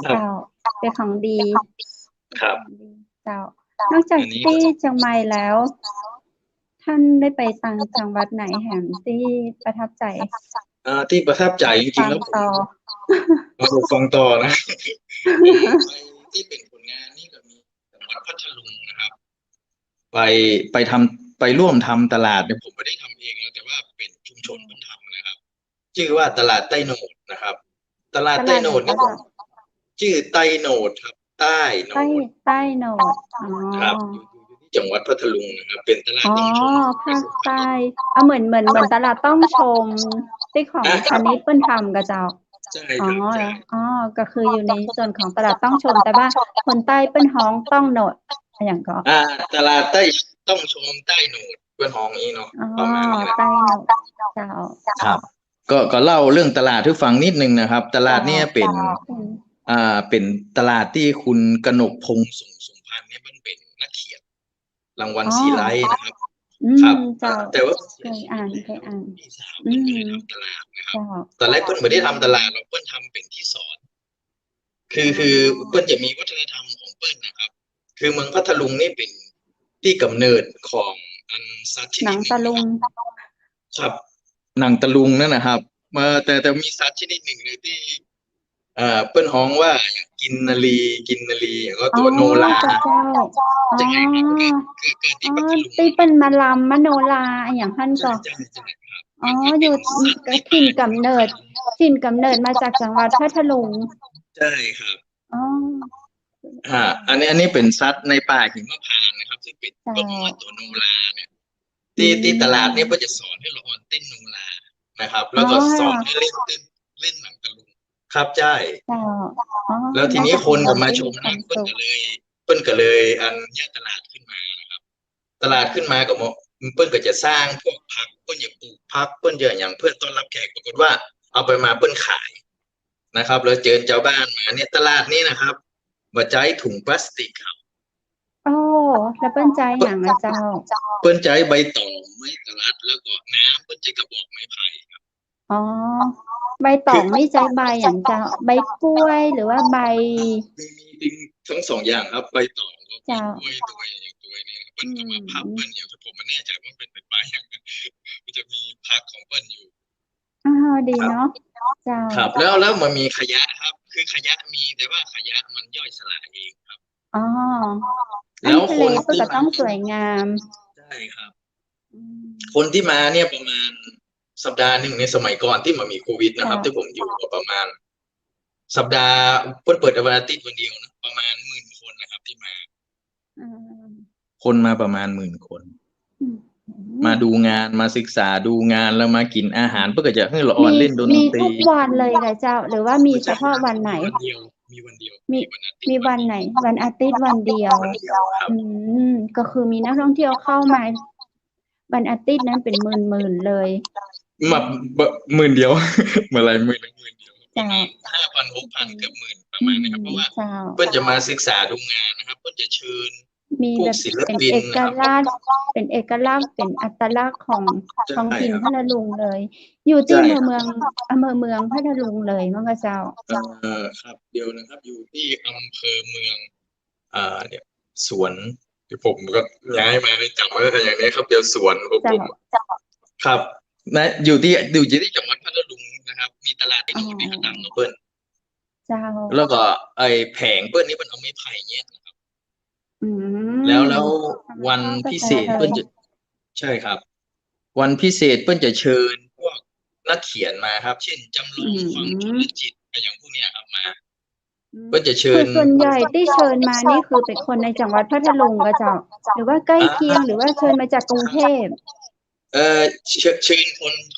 เจ้าเป็นของดีครับเจ้านอกจากที่เชียงใหม่แล้วท่านได้ไปต่างจังหวัดไหนแห่งที่ประทับใจที่ประทับใจจริงๆแล้วผมฟังต่อนะที่เป็นผลงานนี่ก็มีจังหวัดพัทลุงนะครับไปร่วมทำตลาดเนี่ยผมไม่ได้ทำเองนะแต่ว่าเป็นชุมชนมันทำนะครับชื่อว่าตลาดใต้โหนดนะครับตลาดใต้โหนดนี่ชื่อใต้โหนดครับใต้โหนดครับอยู่ที่จังหวัดพัทลุงนะครับเป็นตลาดต้องชมภาคใต้เหมือนตลาดต้องชมที่ของชนิดเปิ้นทำกระเจ้าใช่ครับก็คืออยู่ในส่วนของตลาดต้องชมแต่ว่าคนใต้เปิ้นฮ้องต้องโหนดอย่างก็ตลาดใต้ต้องชมใต้โหนดเปิ้นฮ้องอีเนาะประมาณนี้ใต้โหนดเจ้าครับก็เล่าเรื่องตลาดให้ฟังนิดนึงนะครับตลาดเนี่ยเป็นตลาดที่คุณกนกพงษ์สมพันธ์เนี่ยมันเป็นนักเขียนรางวัลซีไลท์นะครับครับแต่ว่าเคยอ่านพี่สาวเพิ่นเคยทำตลาดนะครับตอนแรกเพิ่นไม่ได้ทำตลาดหรอกเพิ่นทำเป็นที่สอนคือเพิ่นจะมีวัฒนธรรมของเพิ่นนะครับคือเมืองพัทลุงนี่เป็นที่กำเนิดของสัตว์ชนิดหนึ่งครับหนังตะลุงนั่นนะครับแต่มีสัตว์ชนิดหนึ่งเลยที่เปิ้นฮ้องว่ากินนาลีแล้วก็ตัวโนราใช่ครับเกิดที่พัทลุงที่เป็นมาลำมโนราอย่างหั่นก็อยู่ถิ่นกำเนิดมาจากจังหวัดพัทลุงใช่ครับอันนี้เป็นสัตว์ในป่าหิมพานต์นะครับซึ่งเป็นตัวโนราเนี่ยที่ตลาดเนี่ยเพิ่นจะสอนให้เราเต้นโนรานะครับแล้วก็สอนให้เล่นหนังตะลุงครับใช่แล้วทีนี้คนก็มาชมนะเพิ่นก็เลย เปิ้นก็เลยเนี่ยตลาดขึ้นมานะครับตลาดขึ้นมาก็เปิ้นก็จะสร้างพวกผักเปิ้นอยากปลูกผักเปิ้นเยอะอย่างเพื่อต้อนรับแขกปรากฏว่าเอาไปมาเปิ้นขายนะครับแล้วเจอเจ้าบ้านมาเนี่ยตลาดนี้นะครับบ่ใช้ถุงพลาสติกครับ โอ้แล้วเปิ้นใจอย่างอะเจ้า เปิ้นใช้ใบตองไม้ตลัดแล้วก็น้ำเปิ้นใช้กระบอกไม้ไผ่ครับ อ๋อใบตองนี่ใจใบอย่างเจ้าใบกล้วยหรือว่าใบ มีทั้งสองอย่างครับใบตองก็ เจ้า กล้วยตัวอย่างตัวเนี่ยเปิ้นก็มาพับเปิ้นอย่างผมไม่แน่ใจว่าเป็นใบอย่างนั้นมันจะมีพักของเปิ้นอยู่ อ้าวดีเนาะเจ้า ครับแล้วมันมีขยะครับ คือขยะมีแต่ว่าขยะมันย่อยสลายเองครับ อ๋อ แล้ว ทะ ค เล น ก็จะต้องสวยงาม ใช่ครับ คนที่มาเนี่ยประมาณสัปดาห์หนึ่งในสมัยก่อนที่มันมีโควิดนะครับ ค่ะ ที่ผมอยู่ก็ประมาณ สัปดาห์เปิดวันอาทิตย์วันเดียวนะประมาณ10,000 คนนะครับ ที่มา อืม คนมาประมาณ10,000 คน อืม มาดูงานมาศึกษาดูงานแล้วมากินอาหารเพื่อก็จะให้ละอ่อนเล่นดน มี ตรี ทุกวันเลยเหรอเจ้า หรือว่ามีเฉพาะวันไหน วันเดียวมีวันเดียว มี วันอาทิตย์ มีวันไหน วันอาทิตย์วันเดียว วันเดียวครับ ก็คือมีนักท่องเที่ยวเข้ามาวันอาทิตย์นั้นเป็นหมื่นเลย มา10,000 เดียว เมื่อไร10,000 เดียวป เจ้า ระมาณ5,000 6,000 เกือบ10,000ประมาณนะครับเพราะว่า เจ้า เพื่อนจะมาศึกษาดูงานนะครับเพื่อนจะเชิญ มี พว แบ ก บ ศิล เป็น ปิน เอก นะครับ ลักษณ์เป็นเอกลักษณ์เป็นอัตลักษณ์ของ ใช่ ท้องถิ่น ครับ พัทลุงเลย อยู่ที่ ใช่ อำเภอเมืองพัทลุงเลยมั้งคะเจ้า ครับเดียวนะครับอยู่ที่อำเภอเมืองเนี่ยสวนที่ผมก็ย้ายมาในจำไว้แต่อย่างนี้ครับเดียวสวนของ เจ้า ผมครับนะอยู่ที่จังหวัดพัทลุงนะครับ มีตลาดที่ อ๋อ อยู่ที่ขนมเปิ้ล เจ้า แล้วก็ไอ้แผงเปิ้ลนี่มันเอาไม้ไผ่เนี่ยนะครับ อืม แล้ววันพิเศษเปิ้ลจะใช่ครับ วันพิเศษเปิ้ลจะเชิญพวกนักเขียนมาครับ เช่นจำลองความชนจิตอะไรอย่างพวกเนี้ยครับมาเปิ้ลจะเชิ คือ ญ ส่วนใหญ่ที่เชิญมานี่คือเป็นคนในจังหวัดพัทลุงก็เจ้า หรือว่าใกล้เคียงหรือว่าเชิญมาจากกรุงเทพ เชิญ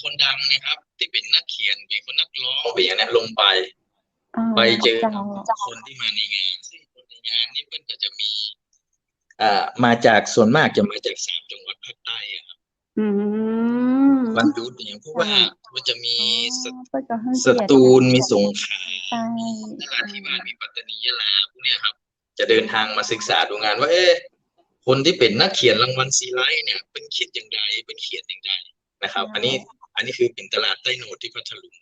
คนดังนะครับ ที่เป็นนักเขียนเป็นคนนักร้องเป็นอย่างนี้ลงไป อ๋อ ไปเจอ เจ้า คนที่มาในงานซึ่งคนในงานนี่เปิ้ลก็จะมีมาจากส่วนมากจะมาจาก3 จังหวัดภาคใต้อะครับ อืม วันหยุดอย่างเพราะว่ามันจะมี ก็จะให้ ส เกียรติ ตูลมีสงขลา ใช่ นราธิวาสมีปัตตานียะลาพวกเนี้ยครับ จะเดินทางมาศึกษาดูงานว่าคนที่เป็นนักเขียนรางวัลซีไลท์เนี่ยเป็นคิดอย่างไรเป็นเขียนอย่างไรนะครับ อันนี้คือเป็นตลาดใต้โหนดที่พัทลุง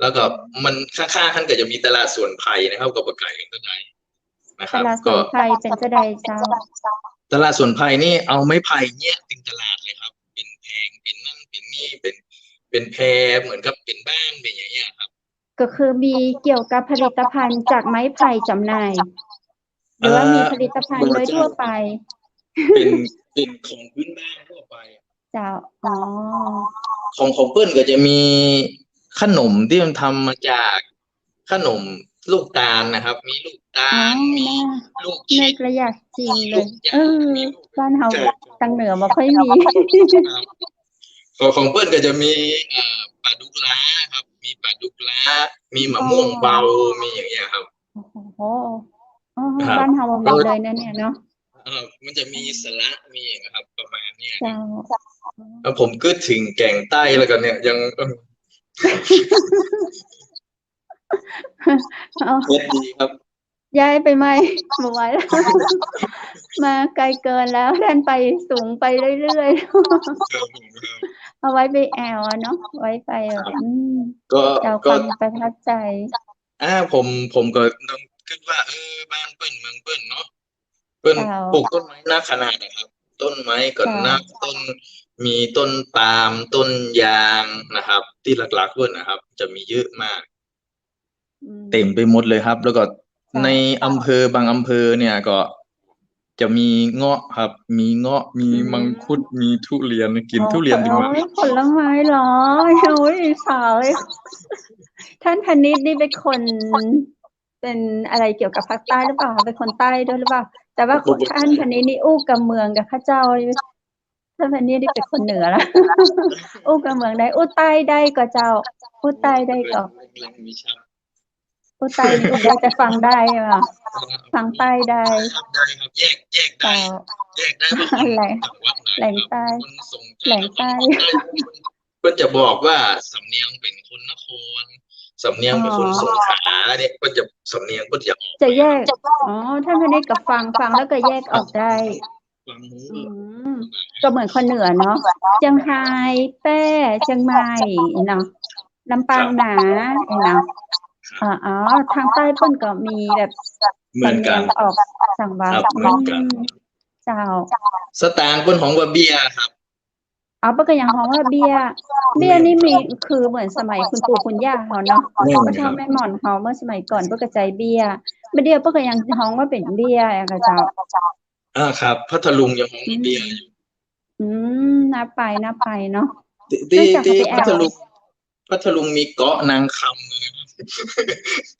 แล้วก็มันข้างๆท่านก็จะมีตลาดสวนไผ่นะครับกับประกาศกันก็ได้นะค ต รับ ลาดส ก็ วนไทยเป็นจะใดเจ้า ตลาดสวนไผ่นี่เอาไม้ไผ่เนี่ยเป็นตลาดเลยครับ เป็นแพงเป็นนั่นเป็นนี่เป็นแพเหมือนกับเป็นบ้านเป็นอย่างเงี้ยครับ ก็คือมีเกี่ยวกับผลิตภัณฑ์จากไม้ไผ่จำหน่าย หรือว่ามีผลิตภัณฑ์โดยทั่วไป เป็นของพื้นบ้านทั่วไป เจ้า อ๋อ ของเปิ้ลก็จะมีขนมที่มันทำมาจากขนมลูกตาลนะครับ มีลูกตา อ๋อ ลมี น่า ลูก เน ชิ ก ด ระยากจริงเลย มีลูก เออ มีลูก บ้านเฮา ใช่ ทางเหนือบ่ค่อยมี ของเปิ้ลก็จะมีปลาดุกล้าครับ มีปลาดุกล้า มีมะม่วงเบามีอย่างเงี้ยครับ โอ้โหอ๋อ ครับ บ้านเฮาบ่มีเลยนะเนี่ยเนาะ มันจะมีสละมีอย่างนะครับ ประมาณเนี้ย เจ้า แล้วผมก็ถึงแก่งใต้แล้วกันเนี่ยยัง เอา เม็ดดีครับ ย้ายไปไหมบ่ไหวแล้ว มาไกลเกินแล้วท่านไปสูงไปเรื่อยๆ เอาไว้ไปแอวอะเนาะ ไว้ไปก็ เจ้าค ก็ วามประทับใจ ผมก็ต้องคิดว่าบ้านเปิ้ลเมืองเปิ้ลเนาะเปิ้ล เจ้า ปลูกต้นไม้นักขนาดนะครับ ต้นไม้ก็ เจ้า นักมีต้นปาล์มต้นยางนะครับ ที่หลักๆเปิ้ลนะครับ จะมีเยอะมาก เต็มไปหมดเลยครับ แล้วก็ในอำเภอบางอำเภอเนี่ยก็จะมีเงาะครับ มีเงาะมีมังคุดมีทุเรียนกินทุเรียนดีกว่า โอ้ยผลไม้เหรอโอ้ยสาวเลยท่านพนิชนี่เป็นคนเป็นอะไรเกี่ยวกับภาคใต้หรือเปล่าเป็นคนใต้ด้วยหรือเปล่า แต่ว่าท่านพนิชนี่อู้กับเมืองกับข้าเจ้าท่านพนิชนี่เป็นคนเหนือละ อู้กับเมืองได้อู้ใต้ได้ก็เจ้าอู้ใต้ได้ก็ อุไตนี่อุได้แต่ฟังได้อ่ะฟังใต้ได้ ครับได้ครับแยกได้ เจ้า แยกได้ว่าคน แหล่ง จังหวัดไหน แหล่ง ครับ ใต้ คนสงข แหล่ ลาง คน ใต้ ใต้เพิ่นจะบอกว่าสำเนียงเป็นคนนครสำเนียงเป็นคนสงขลาเนี่ยเพิ่นจะสำเนียงเพิ่นจะออก จะแยกอ๋อท่านพนิชก็ฟังแล้วก็แยกออกได้ ฟังหู อืมก็เหมือนคนเหนือเนาะเชียงรายแป้เชียงใหม่เนาะลำปางหนาเนาะอ๋อทางใต้เปิ้นก็มีแบบ เหมือน สำเนี กั ย น งออกสังวา ครับเหมือนกัน เจ้า สตางค์เพิ่นของว่าเบียร์ครับ เอาเปิ้นก็ยังฮ้องว่าเบียร์นี่มีคือเหมือนสมัยคุณปู่คุณย่าเฮาเนาะ แม่น พ่อ ค เฒ่า รับ แม่หม่อนเฮาเมื่อสมัยก่อนเพิ่นก็ใจเบียร์บัดเดี๋ยวเพิ่นก็ยังฮ้องว่าเป็นเบียร์อะค่ะเจ้า ครับพัทลุงยังของว่าเบียร์อยู่ น่าไปเนาะ ที่ นอกจาก ที่ ไปแอว พัทลุงมีเกาะนางคำนะครับ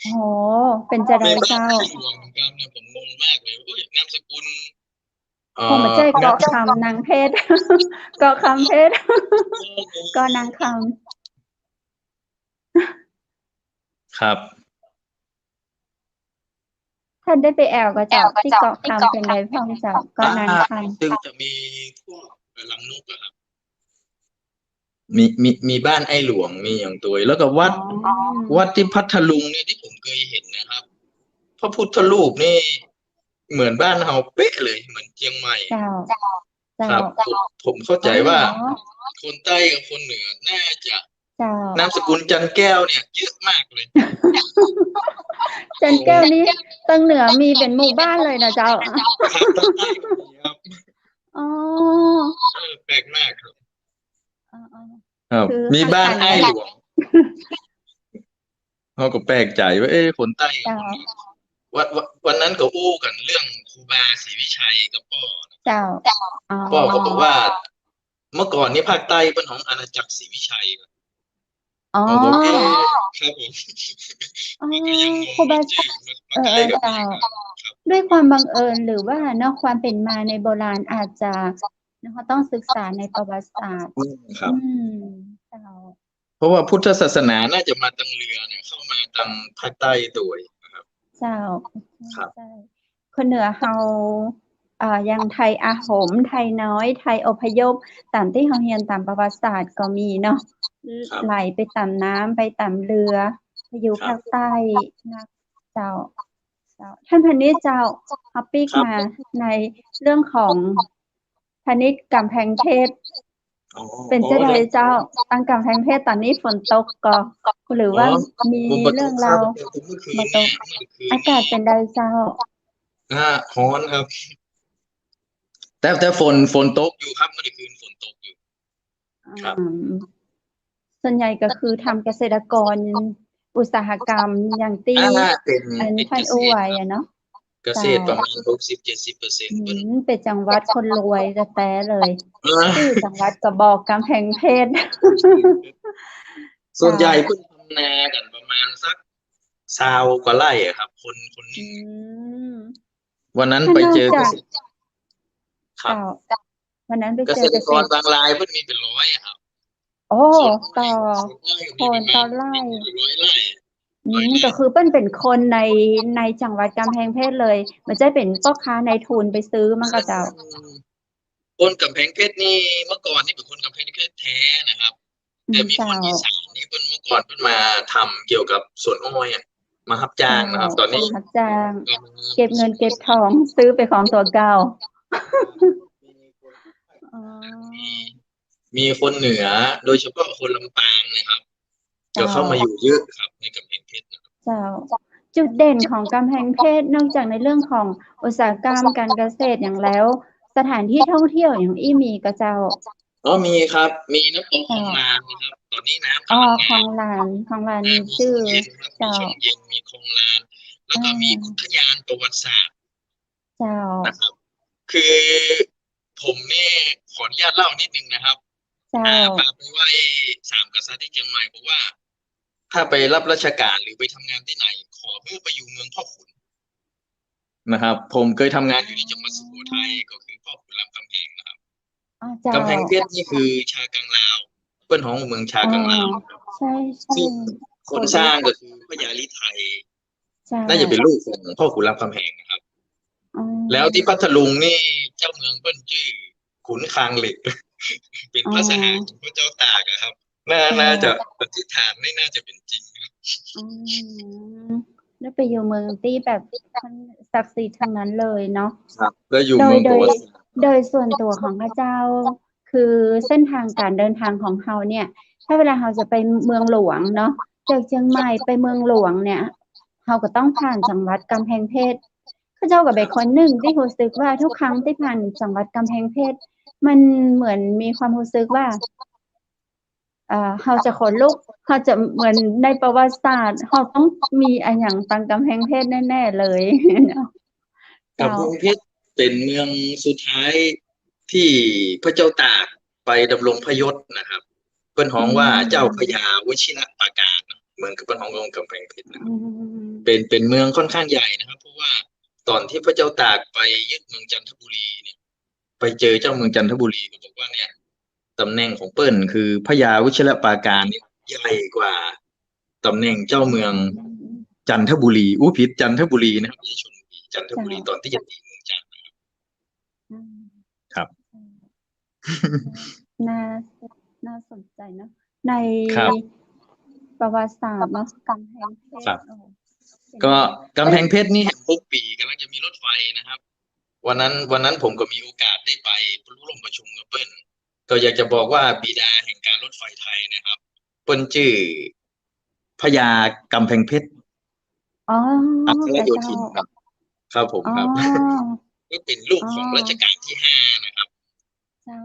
โอ้โหเป็นจะได มีบ้าน เจ้า ที่หลวงเหมือนกันเนี่ยผมงงมากเลยโอ้ยนามสกุล คงมาเจ้เกาะคำนางเพชร เกาะคำเพชร เก็นางค ครับ ำท่านได้ไปแอวก็เจ้าที่เกาะคำเป็นไดพ่องเจ้าเก็นางคำ ซึ่งจะมีพวกลังนกอะครับมีบ้านไอ้หลวงมีอย่างตัวแล้วก็วัด อ๋อ วัดที่พัทลุงเนี่ยที่ผมเคยเห็นนะครับพระพุทธรูปนี่เหมือนบ้านเฮาเป๊ะเลยเหมือนเชียงใหม่ เจ้า ครับผมเข้าใจว่า อ๋อ คนใต้กับคนเหนือน่าจะ เจ้าน ามสกุลจันแก้วเนี่ยเยอะมากเลย จันแก้วนี้ตังเหนือมีเป็นหมู่บ้านเลยนะเจ้า ครับตั้งใต้ก็มีครับ อ๋อ แปลกมากครับ อ๋อ ครับ คือ มีบ้าน ภาคใต้ ไอ้หลวงเขาก็แปลกใจว่าคนใต้กับคนเหนือวันนั้นก็อู้กันเรื่องครูบาศรีวิชัยกับพ่อ เจ้าอ๋อ พ่อก็บอกว่า เมื่อก่อนนี้ภาคใต้เป็นของอาณาจักรศรีวิชัยครับ อ๋อ เขาบอกครับผม อ๋อ ก็ยังงง ครูบา ว่าชื่อมันใกล้กับ เจ้า ด้วยความบังเอิญหรือว่าเนาะความเป็นมาในโบราณอาจจะเขาต้องศึกษาในประวัติศาสตร์ ครับ เจ้า เพราะว่าพุทธศาสนาน่าจะมาทางเรือเนี่ยเข้ามาทางภาคใต้โดยนะครับ เจ้า ครับ ใช่คนเหนือเฮายังไทยอาหมไทยน้อยไทยอพยพตามที่เฮาเรียนตามประวัติศาสตร์ก็มีเนาะ ครับ ไหลไปตามน้ำไปตามเรือไปอยู่ ครับ ภาคใต้นะเจ้าท่านพนิษฐ์เจ้าฮอปปี้ ครับ มาในเรื่องของพนิษฐ์กำแพงเพชร อ๋อ เป็นจะไดเจ้าตั้งกำแพงเพชรตอนนี้ฝนตกก็หรือว่ามีเรื่องราว เมื่อคืน มาต เนี่ย ก เมื่อคืน อากาศเป็นไดเจ้า ร้อนครับ แต่ฝนตกอยู่ครับเมื่อคืนฝนตกอยู่ ครับ ส่วนใหญ่ก็คือทำเกษตรกรอุตสาหกรรมอย่างที่ เป็น อันท่านอู้ไว้อะเนาะ เกษตรประมาณ 60-70% เป็นจังหวัดคนรวยแต่เลยชื่อจังหวัดก็บอกกำแพงเพชร ส่วนใหญ่เพิ่งทำนากันประมาณสัก20 กว่าไร่อะครับ คนนี้วันนั้นไปเจอเกษตรครับ วันนั้นไป เก เจ ษ อ ต เก ร ษ กร ตร บางรายเพิ่งมีเป็น100อะครับ โอ้ ส่วน ต่อ คนต่อไร่ 100 ไร่ ก็คือเปิ้นเป็นคนในจังหวัดกำแพงเพชรเลยมันจะเป็นพ่อค้าในทุนไปซื้อมันก็เจ้า คนกำแพงเพชรนี่เมื่อก่อนนี่เป็นคนกำแพงเพชรแท้นะครับ แต่มีคนอีสานนี่เพิ่นเมื่อก่อนเพิ่นมาทำเกี่ยวกับสวนอ้อยอะมารับจ้างนะครับ ตอนนี้ รับจ้าง เก็บเงินเก็บทองซื้อไปของตัวเก่า มีคนเหนือโดยเฉพาะคนลำปางนะครับจะเข้ามาอยู่เยอะครับในกำแพงเพชรนะครับ เจ้า จุดเด่นของกำแพงเพชรนอกจากในเรื่องของอุตสาหกรรมการเกษตรอย่างแล้ว สถานที่ท่องเที่ยวอย่างมีก็เจ้า มีครับ มีน้ำตกคลองลานนะครับ ตอนนี้น้ำ อ๋อก ำลัง คลองลานมีชื่อ มีช่องเย็นมีคลองลาน แล้วก็มีอุทยานประวัติศาสตร์ เจ้า นะครับ คือผมนี่ขออนุญาตเล่านิดนึงนะครับ เจ้า พาไปไหว้3 กษัตริย์ที่เชียงใหม่บอกว่า ถ้าไปรับราชการหรือไปทำงานที่ไหน ขอเพื่อไปอยู่เมืองพ่อขุนนะครับ ผมเคยทำงานอยู่ที่จังหวัดสุโขทัยก็คือพ่อขุนรามคำแหงนะครับ เจ้าก ำแพงเพชรนี่คือชากังลาวเปิ้นของเมืองชากังลาว ใช่ ซึ่งคนสร้างก็คือพระยาลิไทย เจ้า น่าจะเป็นลูกของพ่อขุนรามคำแหงนะครับ อ๋อ แล้วที่พัทลุงนี่เจ้าเมืองเปิ้นชื่อขุนคางเหล็ก เป็นพระสหายของพระเจ้าตากอะครับ น่าจะปฏิฐานไม่น่าจะเป็นจริงครับ อืมแล้วไปอยู่เมืองที่แบบมันศักดิ์สิทธิ์ทั้งนั้นเลยเนาะ ครับแล้วอยู่ โด เมื ย อง โด ประ ย วัติศาสตร์ โดยส่วนตัวของพระเจ้า คือเส้นทางการเดินทางของเราเนี่ย ถ้าเวลาเราจะไปเมืองหลวงเนาะจากเชียงใหม่ไปเมืองหลวงเนี่ยเราก็ต้องผ่านจังหวัดกำแพงเพชรข้าเจ้าก็เป็นคนหนึ่งที่รู้สึกว่าทุกครั้งที่ผ่านจังหวัดกำแพงเพชรมันเหมือนมีความรู้สึกว่าเราจะขนลุกเราจะเหมือนในประวัติศาสตร์เราต้องมีอะไรอย่างตังกำแพงเพชรแน่ๆเลยเนาะ กำแพงเพชรเป็นเมืองสุดท้ายที่พระเจ้าตากไปดำรงพระยศนะครับเปิ้นฮ้องว่าเจ้าพญาวชิรปราการนะเหมือนกับเปิ้นฮ้องกำแพงเพชรนะครับ เป็นเมืองค่อนข้างใหญ่นะครับ เพราะว่าตอนที่พระเจ้าตากไปยึดเมืองจันทบุรีเนี่ย ไปเจอเจ้าเมืองจันทบุรีก็บอกว่าเนี่ยตำแหน่งของเปิ้นคือพญาวชิรปราการเนี่ยใหญ่กว่าตำแหน่งเจ้าเมืองจันทบุรีผิดจันทบุรีนะครับไม่ใช่ชลบุรีจันทบุรีตอนที่จะตีเมืองจันทร์นะครับ น่าสนใจเนาะใน ครับ ประวัติศาสตร์เนาะกำแพงเพช ครั ร บ ก็กำแพงเพชรนี่ทุกปีกำลังจะมีรถไฟนะครับ วันนั้นผมก็มีโอกาสได้ไปร่วมประชุมกับเปิ้ลก็อยากจะบอกว่าบิดาแห่งการรถไฟไทยนะครับ เปิ้ลชื่อพญากำแพงเพชร อ๋อ อัครโย เจ้า ธินครับ ครับผม อ๋อ ครับ นี่เป็นลูกของรัชกาลที่5นะครับ เจ้า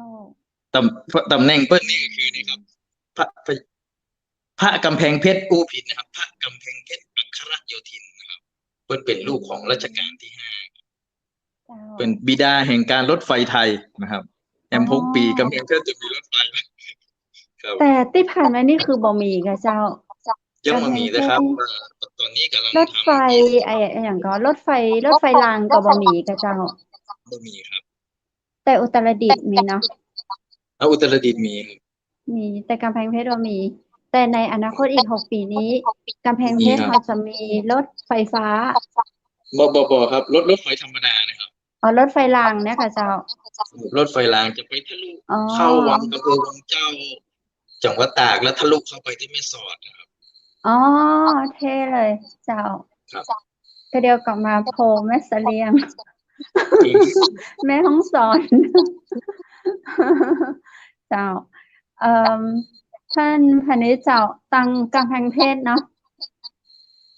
ตำแหน่งเปิ้ลนี่ก็คือนี่ครับ พระกำแพงเพชรผิดนะครับ พระกำแพงเพชรอัครโยธินนะครับ เปิ้ลเป็นลูกของรัชกาลที่5 เจ้า เป็นบิดาแห่งการรถไฟไทยนะครับแอม6 ปีกำแพงเพชรจะมีรถไฟนะครับ แต่ที่ผ่านมานี่คือบ่มีค่ะเจ้า ยังมามีนะครับตอนนี้กำลัง รถไฟไอ้อย่างก็รถไฟรางก็บ่มีค่ะเจ้า บ่มีครับ แต่อุตรดิตถ์มีเนาะ เอาอุตรดิตถ์มีครับ มีแต่กำแพงเพชรบ่มี แต่ในอนาคตอีก6 ปีนี้กำแพงเพชร มีครับ เขาจะมีรถไฟฟ้า บ่ครับรถไฟธรรมดานะครับ อ๋อรถไฟรางเนี่ยค่ะเจ้า รถไฟรางจะไปทะลุ อ๋อ เข้าวังอำเภอวังเจ้า จังหวัดตากแล้วทะลุเข้าไปที่แม่สอดนะครับ อ๋อเท่เลยเจ้า ครับ ก็เดียวกลับมาโพแม่เสลียง แม่ฮ่องสอน เจ้าท่านพาณิชย์เจ้าตังกำแพงเพชรเนาะ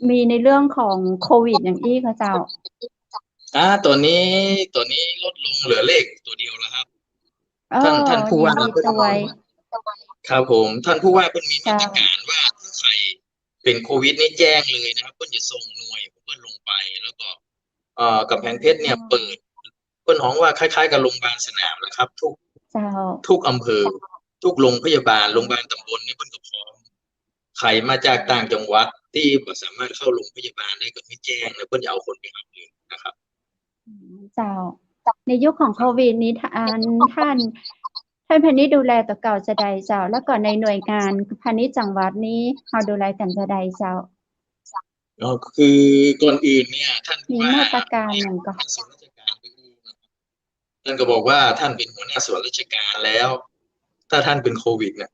มีในเรื่องของโควิดอย่างอี้ค่ะเจ้า ตัวนี้ลดลงเหลือเลขตัวเดียวแล้วครับ ท่านผู้ว่า ยินดีด้วย ครับผม ท่านผู้ว่าเพิ่นมีมาตรการว่าถ้าใครเป็นโควิดนี่แจ้งเลยนะครับเพิ่นจะส่งหน่วยเพิ่นลงไปแล้วก็กำแพงเพชรเนี่ยเปิดเพิ่นฮ้องว่าคล้ายๆกับโรงพยาบาลสนามนะครับ เจ้า ทุกอำเภอ ทุกโรงพยาบาลโรงพยาบาลตำบลนี่เพิ่นก็พร้อมใครมาจากต่างจังหวัดที่บ่สามารถเข้าโรงพยาบาลได้ก็ให้แจ้งแล้วเพิ่นจะเอาคนไปรับเลยนะครับ เจ้า ในยุคของโควิดนี้ท่านพาณิชย์ดูแลตัวเก่าจะใดเจ้า แล้วก็ในหน่วยงานพาณิชย์จังหวัดนี้เฮาดูแลกันจะใดเจ้า คือก่อนอื่นเนี่ยท่านผู้ มี ว่า มาตรการอย่างก็ ส่วนราชการไปดูนะครับท่านก็บอกว่าท่านเป็นหัวหน้าส่วนราชการแล้ว ถ้าท่านเป็นโควิดเนี่ย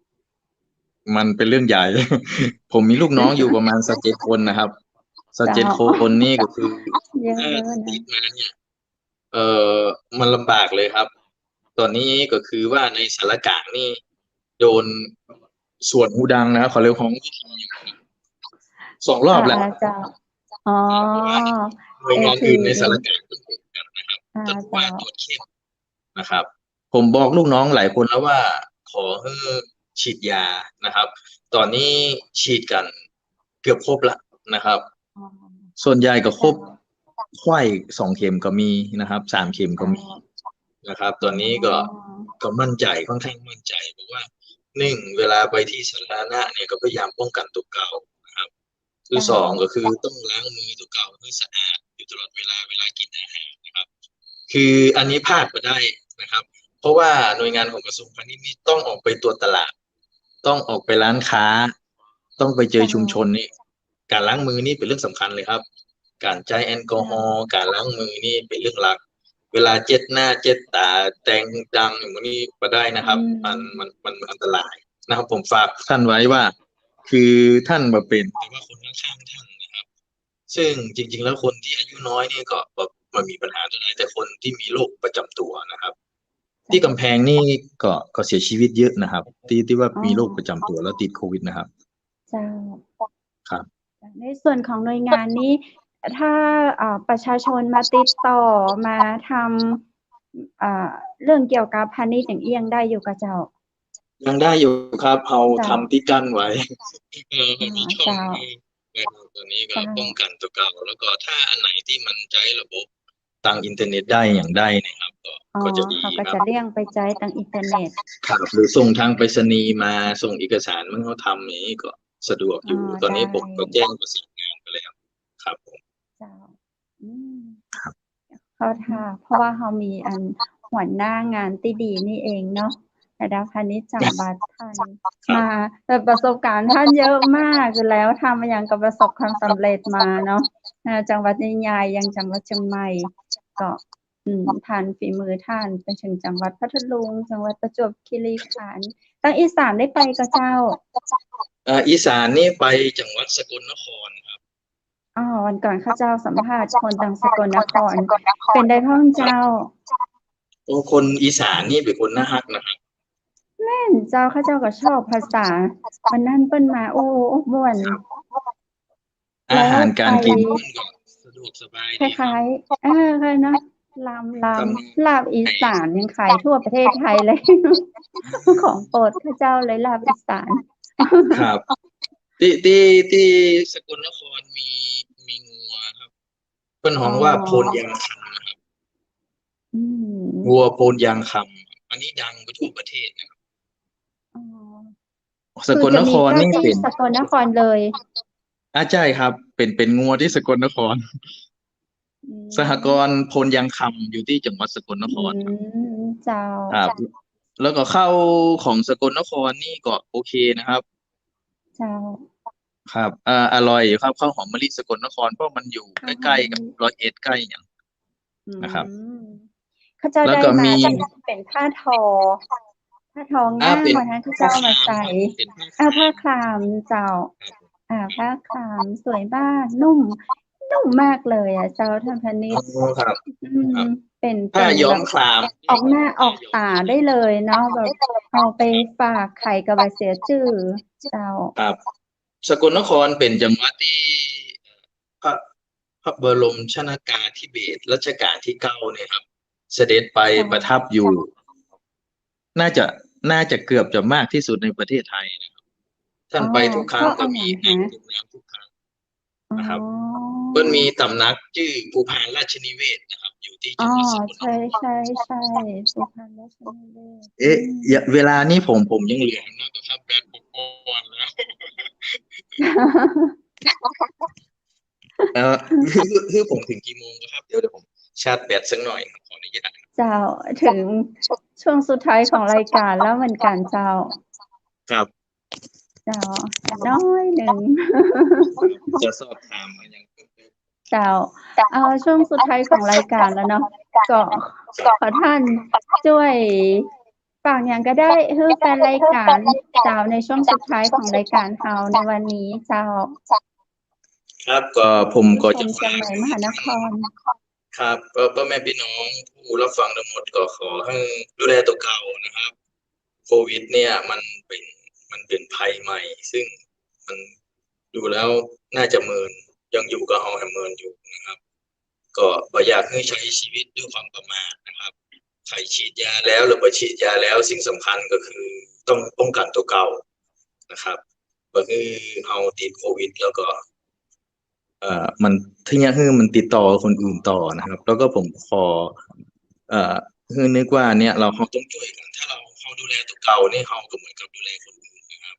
มันเป็นเรื่องใหญ่ ผมมีลูกน้องอยู่ประมาณสัก7 คนนะครับสัก7 คนนี่ก็คือ เยอะ ถ้า ๆนะ ติดมาเนี่ยมันลำบากเลยครับ ตอนนี้ก็คือว่าในสารกลางนี่โดนส่วนหูดังนะครับขอเรียกของวิธี2 รอบแล้ว เจ้า อ๋อ หน่วยงานอื่นในสารกลางก็เหมือนกันนะครับ อ่า ท่านผู้ว่า เจ้า ตรวจเข้มนะครับ ผมบอกลูกน้องหลายคนแล้วว่าขอให้ฉีดยานะครับ ตอนนี้ฉีดกันเกือบครบแล้วนะครับ อ๋อ ส่วนใหญ่ก็ครบไข้2 เข็มก็มีนะครับ3 เข็มก็มีนะครับ ตอนนี้ก็มั่นใจค่อนข้างมั่นใจเพราะว่า1เวลาไปที่สาธารณะเนี่ยก็พยายามป้องกันตัวเก่านะครับคือ2ก็คือต้องล้างมือตัวเก่าให้สะอาดอยู่ตลอดเวลากินอาหารนะครับ คืออันนี้พลาดไปได้นะครับ เพราะว่าหน่วยงานของกระทรวงพาณิชย์นี่ต้องออกไปตรวจตลาด ต้องออกไปร้านค้า ต้องไปเจอชุมชนนี่การล้างมือนี่เป็นเรื่องสำคัญเลยครับ การใช้แอลกอฮอล์การล้างมือนี่เป็นเรื่องหลักเวลาเจ็ดหน้าเจ็ดตาแต่งดังอย่างนี้ก็ได้นะครับมันอันตรายนะครับผมฝากท่านไว้ว่า คือท่านมาเป็นแต่ว่าคนข้างๆท่านนะครับซึ่งจริงๆแล้วคนที่อายุน้อยนี่ก็มันมีปัญหาเท่าไหร่แต่คนที่มีโรคประจำตัวนะครับ ที่กำแพงนี่ก็เสียชีวิตเยอะนะครับ ที่ว่ามีโรคประจำตัวแล้วติดโควิดนะครับ เจ้า ครับ ในส่วนของหน่วยงานนี้ ถ้าประชาชนมาติดต่อมาทำเรื่องเกี่ยวกับพาณิชย์อย่างเอียงได้อยู่กับเจ้า ยังได้อยู่ครับเรา เจ้า ทำที่กั้นไว้มีช่อง เจ้า ให้ตัวนี้ก็ป้องกันตัวเก่าแล้วก็ถ้าอันไหนที่มันใช้ระบบทางอินเทอร์เน็ตได้อย่างได้นะครับ ก็จะดี เขาก็ ค จะ รับ เลี่ยงไปใจทางอินเทอร์เน็ต ครับหรือส่งทางไปรษณีย์มาส่งเอกสารมันเขาทำอย่างนี้ก็สะดวกอยู่ ตอนนี้ผมก็แจ้งประสานงานไปแล้วครับผม เจ้าครับ เขาท่าเพราะว่าเขามีอันหัวหน้างานที่ดีนี่เองเนาะระดับพาณิชย์จังหวัดท่านมาแต่ประสบการณ์ท่านเยอะมากอยู่แล้วทำมาอย่างกับประสบความสำเร็จมาเนาะจังหวัดใหญ่ๆอย่างจังหวัดเชียงใหม่ก็ผ่านฝีมือท่านไปถึงจังหวัดพัทลุงจังหวัดประจวบคีรีขันธ์ทางอีสานได้ไปกับเจ้า อีสานนี่ไปจังหวัดสกลนครครับ วันก่อนข้าเจ้าสัมภาษณ์คนจังสกลนคร เป็นได้พ่องเจ้า โอ้คนอีสานนี่เป็นคนน่าฮักนะครับ แม่นเจ้าข้าเจ้าก็ชอบภาษาวันนั้นเปิ้นมาโอ้ม่วน อาหารการกินเพิ่นก็สะดวกสบาย ค ดีครับ ล้ายๆเคยนะลาบอีสานยังขายทั่วประเทศไทยเลย ของโปรดข้าเจ้าเลยลาบอีสาน ครับที่สกลนครมีงัวครับเพิ่นฮ้องว่าโพนยางคำนะครับ วัวโพนยางคำอันนี้ดังไปทั่วประเทศนะครับสกลนครนี่เป็น สกลนครเลยใช่ครับ เป็นงัวที่สกลนคร สหกรณ์โพนยางคำอยู่ที่จังหวัดสกลนคร เจ้า ครับ แล้วก็ข้าวของสกลนครนี่ก็โอเคนะครับ เจ้า ครับอร่อยครับข้าวหอมมะลิสกลนครเพราะมันอยู่ใกล้ๆกับ101ใกล้อย่างนะครับ ข้าเจ้า แล้ว ได้ ก็ มา มี เป็นผ้าทองามวันนั้นข้าเจ้ามาใส่ผ้าคลามเจ้าผ้าคลามสวยมากนุ่มมากเลยเจ้าท่านพนิช ครับ เป็น ผ้าย้อมคลาม ออกหน้าออกตาได้เลยเนาะแบบเอาไปฝากไข่กับเสียชื่อเจ้า ครับสกลนครเป็นจังหวัดที่พระบรมชนกาธิเบศรรัชกาลที่9เนี่ยครับ เสด็จไปประทับอยู่ น่าจะเกือบจะมากที่สุดในประเทศไทยนะครับท่านไปทุกครั้งก็มีแห่งทุกน้ำทุกครั้งนะครับเพิ่นมีตำหนักชื่อภูพานราชนิเวศนะครับ อยู่ที่จังหวัดสกลนคร ใช่ภูพานราชนิเวศ เวลานี้ผมยังเหลือนะครับแบตผมอ่อนแล้ว คือผมถึงกี่โมงครับเดี๋ยวผมชาร์จแบตสักหน่อยครับขออนุญาต เจ้าถึงช่วงสุดท้ายของรายการแล้วเหมือนกันเจ้า ครับ เจ้าน้อยหนึ่ง จะสอบถามมาอย่าง เจ้าช่วงสุดท้ายของรายการแล้วเนาะก็ขอท่านช่วยฝากอย่างก็ได้ให้แฟนรายการเจ้าในช่วงสุดท้ายของรายการเฮาในวันนี้เจ้า ครับก็ผมก็จะ เชียงใหม่มหานคร ครับพ่อแม่พี่น้องผู้รับฟังทั้งหมดก็ขอให้ดูแลตัวเก่านะครับโควิดเนี่ยมันเป็นภัยใหม่ ซึ่งมันดูแล้วน่าจะยังอยู่กับเราเมินอยู่นะครับ ก็บ่อยากให้ใช้ชีวิตด้วยความประมาทนะครับใครฉีดยาแล้วหรือบ่ฉีดยาแล้วสิ่งสำคัญก็คือต้องป้องกันตัวเก่านะครับก็คือเราติดโควิดแล้วก็มันที่นี่คือมันติดต่อคนอื่นต่อนะครับ แล้วก็ผมขอคือนึกว่าเนี่ยเราต้องช่วยกันถ้าเราดูแลตัวเก่านี่เราก็เหมือนกับดูแลคนอื่นนะครับ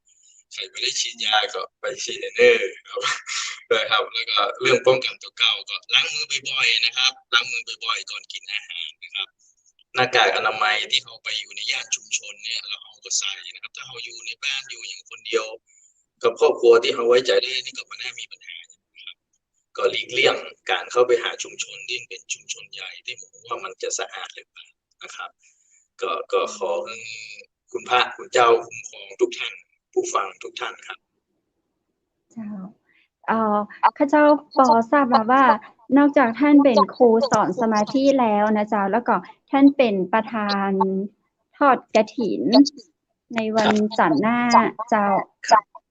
ใครไม่ได้ฉีดยาก็ไปฉีดเด้อครับนะครับแล้วก็เรื่องป้องกันตัวเก่าก็ล้างมือบ่อยๆนะครับล้างมือบ่อยๆก่อนกินอาหารนะครับหน้ากากอนามัยที่เขาไปอยู่ในย่านชุมชนเนี่ยเราก็ใส่นะครับถ้าเราอยู่ในบ้านอยู่อย่างคนเดียวกับครอบครัวที่เราไว้ใจได้นี่ก็ไม่น่ามีปัญหานะครับ ก็หลีกเลี่ยงการเข้าไปหาชุมชนที่เป็นชุมชนใหญ่ที่ผมว่ามันจะสะอาดหรือเปล่านะครับก็ขอให้คุณพระคุณเจ้าคุ้มครองทุกท่านผู้ฟังทุกท่านครับเจ้าข้าเจ้าปอทราบมาว่านอกจากท่านเป็นครูสอนสมาธิแล้วนะเจ้าแล้วก็ท่านเป็นประธานทอดกฐินในวันจันทร์หน้าเจ้า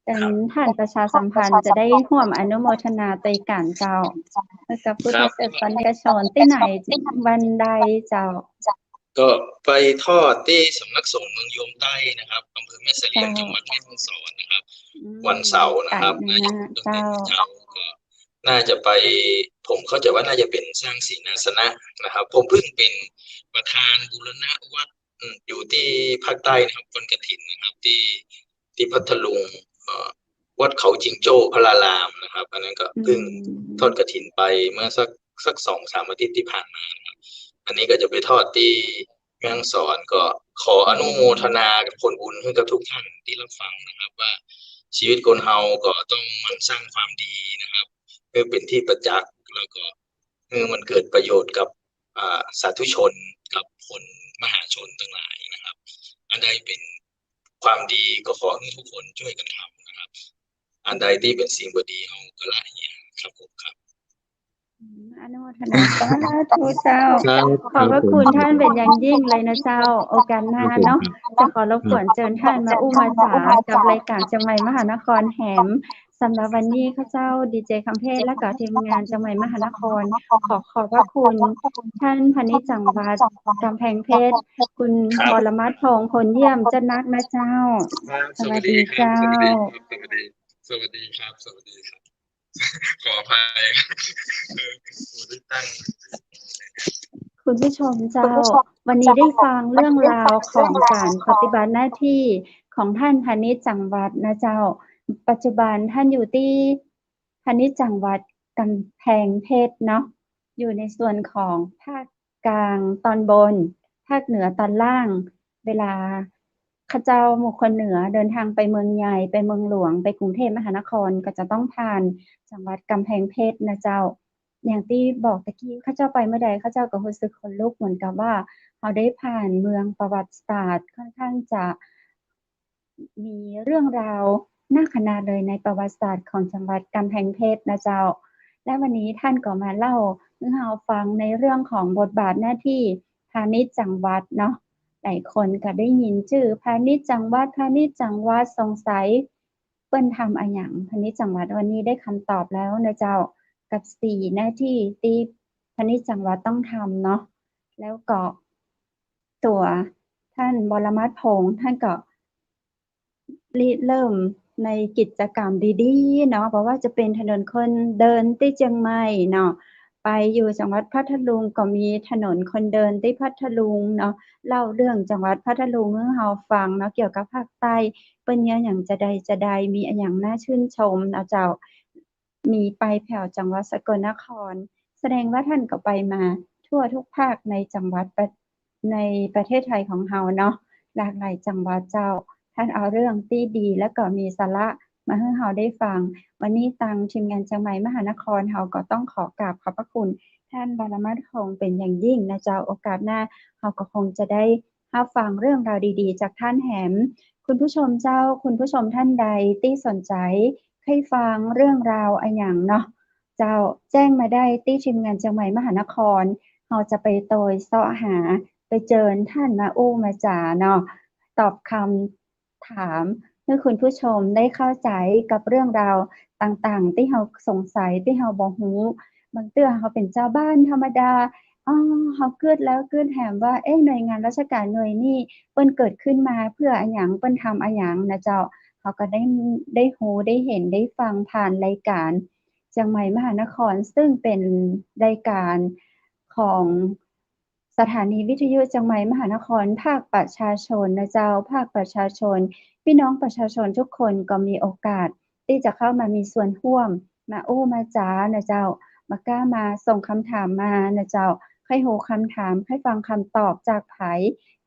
ดังนั้นท่านประชาสัมพันธ์จะได้ร่วมอนุโมทนาโดยการเจ้ากับพุทธศาสนิกชนที่ไหนวันใดเจ้าก็ไปทอดที่สำนักสงฆ์เมืองโยมใต้นะครับอำเภอแม่เสลียงจังหวัดแม่ฮ่องสอนนะครับวันเสาร์นะครับน่าจะเป็นเช้าก็น่าจะไปผมเข้าใจว่าน่าจะเป็นสร้างศีลาสนะนะครับผมเพิ่งเป็นประธานบูรณะวัดอยู่ที่ภาคใต้นะครับวันกฐินนะครับที่พัทลุงวัดเขาจิงโจ้พระรารามนะครับอันนั้นก็เพิ่งทอดกฐินไปเมื่อสัก 2-3 อาทิตย์ที่ผ่านมานะครับอันนี้ก็จะไปทอดที่แม่ฮ่องสอนก็ขออนุโมทนากับผลบุญให้กับทุกท่านที่รับฟังนะครับว่าชีวิตคนเฮาก็ต้องมันสร้างความดีนะครับเพื่อเป็นที่ประจักษ์แล้วก็เมื่อมันเกิดประโยชน์กับสาธุชนกับคนมหาชนทั้งหลายนะครับอันใดเป็นความดีก็ขอให้ทุกคนช่วยกันทำนะครับอันใดที่เป็นสิ่งบ่ดีเฮาก็ละเหี่ยครับผมครับอนุโมทนาสาธุเจ้าขอบพระคุณท่านเป็นอย่างยิ่งเลยนะเจ้าโอกาสหน้าเนาะจะขอรบกวนเชิญท่านมามาจากับรายการเชียงใหม่มหานครแหมสำหรับวันนี้ข้าเจ้าดีเจคำเพชรและก็ทีมงานเชียงใหม่มหานครขอบพระคุณท่านพนิจจังหวัดกำแพงเพชรคุณวรมัตพงษ์คนเยี่ยมเจ้านักนะเจ้าสวัสดีเจ้าสวัสดีครับขออภัยคุณผู้ชมเจ้าวันนี้ได้ฟังเรื่องราวของการปฏิบัติหน้าที่ของท่านพนิจจังหวัดนะเจ้าปัจจุบันท่านอยู่ที่พนิจจังหวัดกำแพงเพชรเนาะอยู่ในส่วนของภาคกลางตอนบนภาคเหนือตอนล่างเวลาข้าเจ้าหมู่คนเหนือเดินทางไปเมืองใหญ่ไปเมืองหลวงไปกรุงเทพมหานครก็จะต้องผ่านจังหวัดกำแพงเพชรนะเจ้าอย่างที่บอกตะกี้ข้าเจ้าไปเมื่อใดข้าเจ้าก็รู้สึกขนลุกเหมือนกับว่าเราได้ผ่านเมืองประวัติศาสตร์ค่อนข้างจะมีเรื่องราวน่าขนาดเลยในประวัติศาสตร์ของจังหวัดกำแพงเพชรนะเจ้าและวันนี้ท่านก็มาเล่าให้เราฟังในเรื่องของบทบาทหน้าที่พาณิชย์จังหวัดเนาะหลายคนก็ได้ยินชื่อพาณิชย์จังหวัดสงสัยเปิ้นทำอะไรอย่างพาณิชย์จังหวัดวันนี้ได้คำตอบแล้วนะเจ้ากับ4หน้าที่ที่พาณิชย์จังหวัดต้องทำเนาะแล้วก็ตัวท่านบรมัตพงษ์ท่านก็เริ่มในกิจกรรมดีๆเนาะเพราะว่าจะเป็นถนนคนเดินที่เชียงใหม่เนาะไปอยู่จังหวัดพัทลุงก็มีถนนคนเดินที่พัทลุงเนาะเล่าเรื่องจังหวัดพัทลุงให้เราฟังเนาะเกี่ยวกับภาคใต้เปิ้นเนี่ยอย่างจะใดมีอย่างน่าชื่นชมนะเจ้ามีไปแผ่วจังหวัดสกลนครแสดงว่าท่านก็ไปมาทั่วทุกภาคในจังหวัดในประเทศไทยของเราเนาะหลากหลายจังหวัดเจ้าท่านเอาเรื่องที่ดีและก็มีสาระมาให้เราได้ฟังวันนี้ทางทีมงานเชียงใหม่มหานครเราก็ต้องขอกราบขอบพระคุณท่านบรมัตพงษ์เป็นอย่างยิ่งนะเจ้าโอกาสหน้าเราก็คงจะได้รับฟังเรื่องราวดีๆจากท่านแหมคุณผู้ชมเจ้าคุณผู้ชมท่านใดที่สนใจให้ฟังเรื่องราวอะไรอย่างเนาะเจ้าแจ้งมาได้ที่ทีมงานเชียงใหม่มหานครเราจะไปโตยเสาะหาไปเจอท่านมามาจ่าเนาะตอบคำถามให้คุณผู้ชมได้เข้าใจกับเรื่องราวต่างๆที่เราสงสัยที่เราบ่ฮู้บางเตื้อเขาเป็นเจ้าบ้านธรรมดาเขาเกิดแล้วเกิดแถมว่าหน่วยงานราชการหน่วยนี้เปิ้นเกิดขึ้นมาเพื่ออะหยังเปิ้นทำอะหยังนะเจ้าเขาก็ได้ฮู้ได้เห็นได้ฟังผ่านรายการเชียงใหม่มหานครซึ่งเป็นรายการของสถานีวิทยุเชียงใหม่มหานครภาคประชาชนนะเจ้าภาคประชาชนพี่น้องประชาชนทุกคนก็มีโอกาสที่จะเข้ามามีส่วนร่วมมามาจ้านะเจ้ามากล้ามาส่งคำถามมานะเจ้าให้โหคำถามให้ฟังคำตอบจากไผ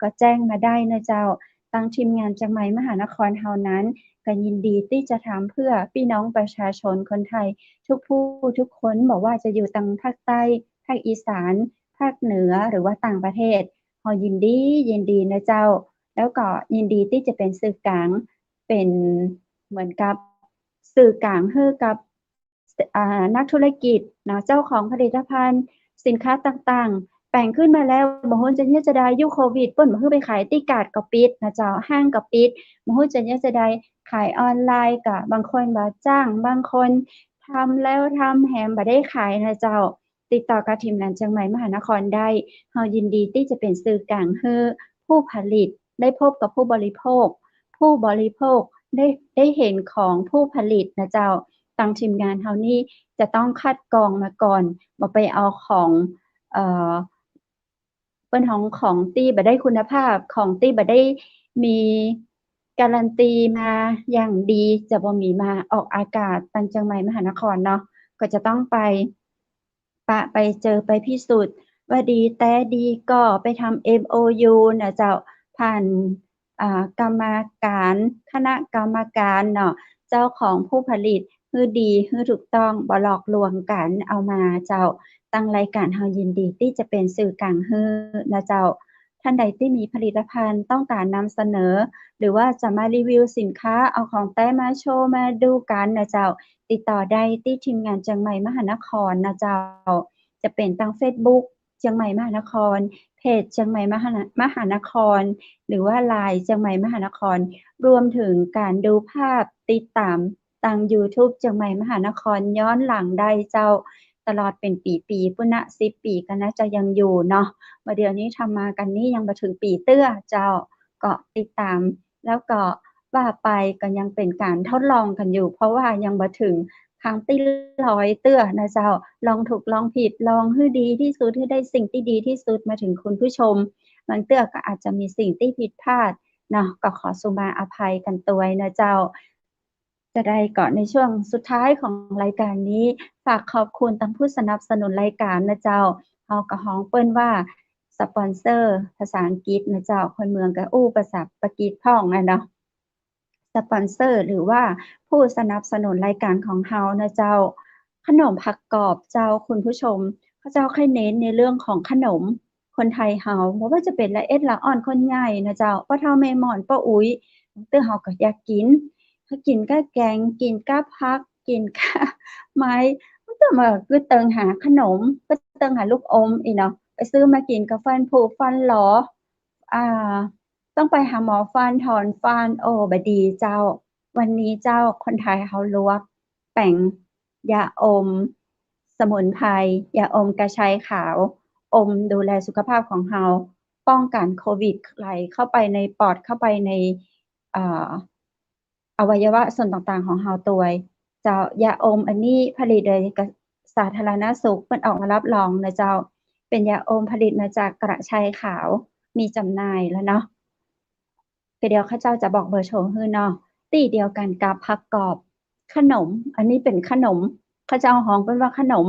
ก็แจ้งมาได้นะเจ้าทางทีมงานเชียงใหม่มหานครเฮานั้น ก็ยินดีที่จะทำเพื่อพี่น้องประชาชนคนไทยทุกผู้ทุกคนบอกว่าจะอยู่ทางภาคใต้ภาคอีสานภาคเหนือหรือว่าต่างประเทศเรายินดีนะเจ้าแล้วก็ยินดีที่จะเป็นสื่อกลางเป็นเหมือนกับสื่อกลางให้กับนักธุรกิจเนาะเจ้าของผลิตภัณฑ์สินค้าต่างๆแปลงขึ้นมาแล้วบ่ฮู้จะได้ยุคโควิดเปิ้นบ่ฮื้อไปขายที่กาดก็ปิดนะเจ้าห้างก็ปิดบ่ฮู้จะได้ขายออนไลน์ก็บางคนบ่จ้างบางคนทำแล้วทำแถมบ่ได้ขายนะเจ้าติดต่อกับทีมงานเชียงใหม่มหานครได้เฮายินดีที่จะเป็นสื่อกลางให้ผู้ผลิตได้พบกับผู้บริโภคผู้บริโภคได้เห็นของผู้ผลิตนะเจ้าทางทีมงานเฮานี่จะต้องคัดกรองมาก่อนบ่ไปเอาของเปิ้นของที่บ่ได้คุณภาพของที่บ่ได้มีการันตีมาอย่างดีจะบ่มีมาออกอากาศทางเชียงใหม่มหานครเนาะก็จะต้องไปเจอไปพิสูจน์ว่าดีแต่ดีก็ไปทำ MOU นะเจ้าผ่านกรรมการคณะกรรมการเนาะเจ้าของผู้ผลิตฮื้อดีฮื้อถูกต้องบ่หลอกลวงกันเอามาเจ้าตั้งรายการเฮายินดีที่จะเป็นสื่อกลางฮื้อนะเจ้าท่านใดที่มีผลิตภัณฑ์ต้องการนำเสนอหรือว่าจะมารีวิวสินค้าเอาของแต้มาโชว์มาดูกันนะเจ้าติดต่อได้ที่ทีมงานเชียงใหม่มหานครนะเจ้าจะเป็นทาง Facebook เชียงใหม่มหานครเพจเชียงใหม่มหานครหรือว่า LINE เชียงใหม่มหานครรวมถึงการดูภาพติดตามทาง YouTube เชียงใหม่มหานครย้อนหลังได้เจ้าตลอดเป็นปีๆพุ่นน่ะ10 ปีก็น่าจะยังอยู่เนาะว่าเดี๋ยวนี้ทำมากันนี่ยังบ่ถึงปีเตื้อเจ้าก็ติดตามแล้วก็ว่าไปก็ยังเป็นการทดลองกันอยู่เพราะว่ายังบ่ถึงครั้งที่100เตื้อนะเจ้าลองถูกลองผิดลองให้ดีที่สุดให้ได้สิ่งที่ดีที่สุดมาถึงคุณผู้ชมบางเตื้อก็อาจจะมีสิ่งที่ผิดพลาดเนาะก็ขอสุมาอภัยกันตัวยนะเจ้าจะได้ก่อนในช่วงสุดท้ายของรายการนี้ฝากขอบคุณทางผู้สนับสนุนรายการนะเจ้าเฮาก็ฮ้องเปิ้นว่าสปอนเซอร์ภาษาอังกฤษนะเจ้าคนเมืองก็อู้ภาษาปากีสพ้องอะเนาะสปอนเซอร์หรือว่าผู้สนับสนุนรายการของเฮานะเจ้าขนมผักกรอบเจ้าคุณผู้ชมเขาเจ้าค่อยเน้นในเรื่องของขนมคนไทยเฮาบ่ว่าจะเป็นละเอ็ดละอ่อนคนใหญ่นะเจ้าป้าเฒ่าแม่หม่อนป้าอุ๊ยตื้อเฮาก็อยากกินถ้ากินกับแกงกินกับผักกินกับไม้มันก็มาคือเติงหาขนมก็เติงหาลูกอมอีเนาะไปซื้อมากินก็ฟันผุฟันหลออ่าต้องไปหาหมอฟันถอนฟันโอ้บ่ดีเจ้าวันนี้เจ้าคนไทยเฮาลวกแป้งยาอมสมุนไพรยาอมกระชายขาวอมดูแลสุขภาพของเฮาป้องกันโควิดไหลเข้าไปในปอดเข้าไปในอ่าอวัยวะส่วนต่างๆของเฮาตัวยเจ้ายาอมอันนี้ผลิตโดยสาธารณสุขเพิ่นออกมารับรองนะเจ้าเป็นยาอมผลิตมาจากกระชายขาวมีจำหน่ายแล้วเนาะก็เดี๋ยวข้าเจ้าจะบอกเบอร์โทรให้เนาะตี้เดียวกันกับผักกรอบขนมอันนี้เป็นขนมข้าเจ้าฮ้องเพิ่นว่าขนม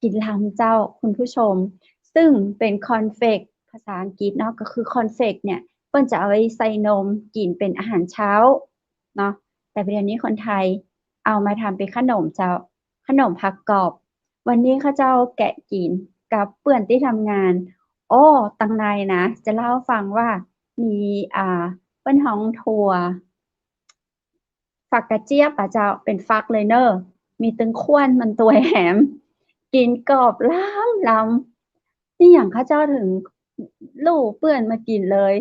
กินลำเจ้าคุณผู้ชมซึ่งเป็นคอนเฟกภาษาอังกฤษเนาะก็คือคอนเฟกเนี่ยเพิ่นจะเอาไว้ใส่นมกินเป็นอาหารเช้าเนาะแต่เดี๋ยวนี้คนไทยเอามาทำเป็นขนมเจ้าขนมผักกรอบวันนี้ข้าเจ้าแกะกินกับเพื่อนที่ทำงานโอ้ตังในนะจะเล่าให้ฟังว่ามีเปิ้นฮ้องถั่วฝักกระเจี๊ยบอะเจ้าเป็นฟักเลยเน้อมีตึงข้วนมันตัวแหมกินกรอบล้ำนี่หยังเขาเจ้าถึงลูกเปื้อนมากินเลย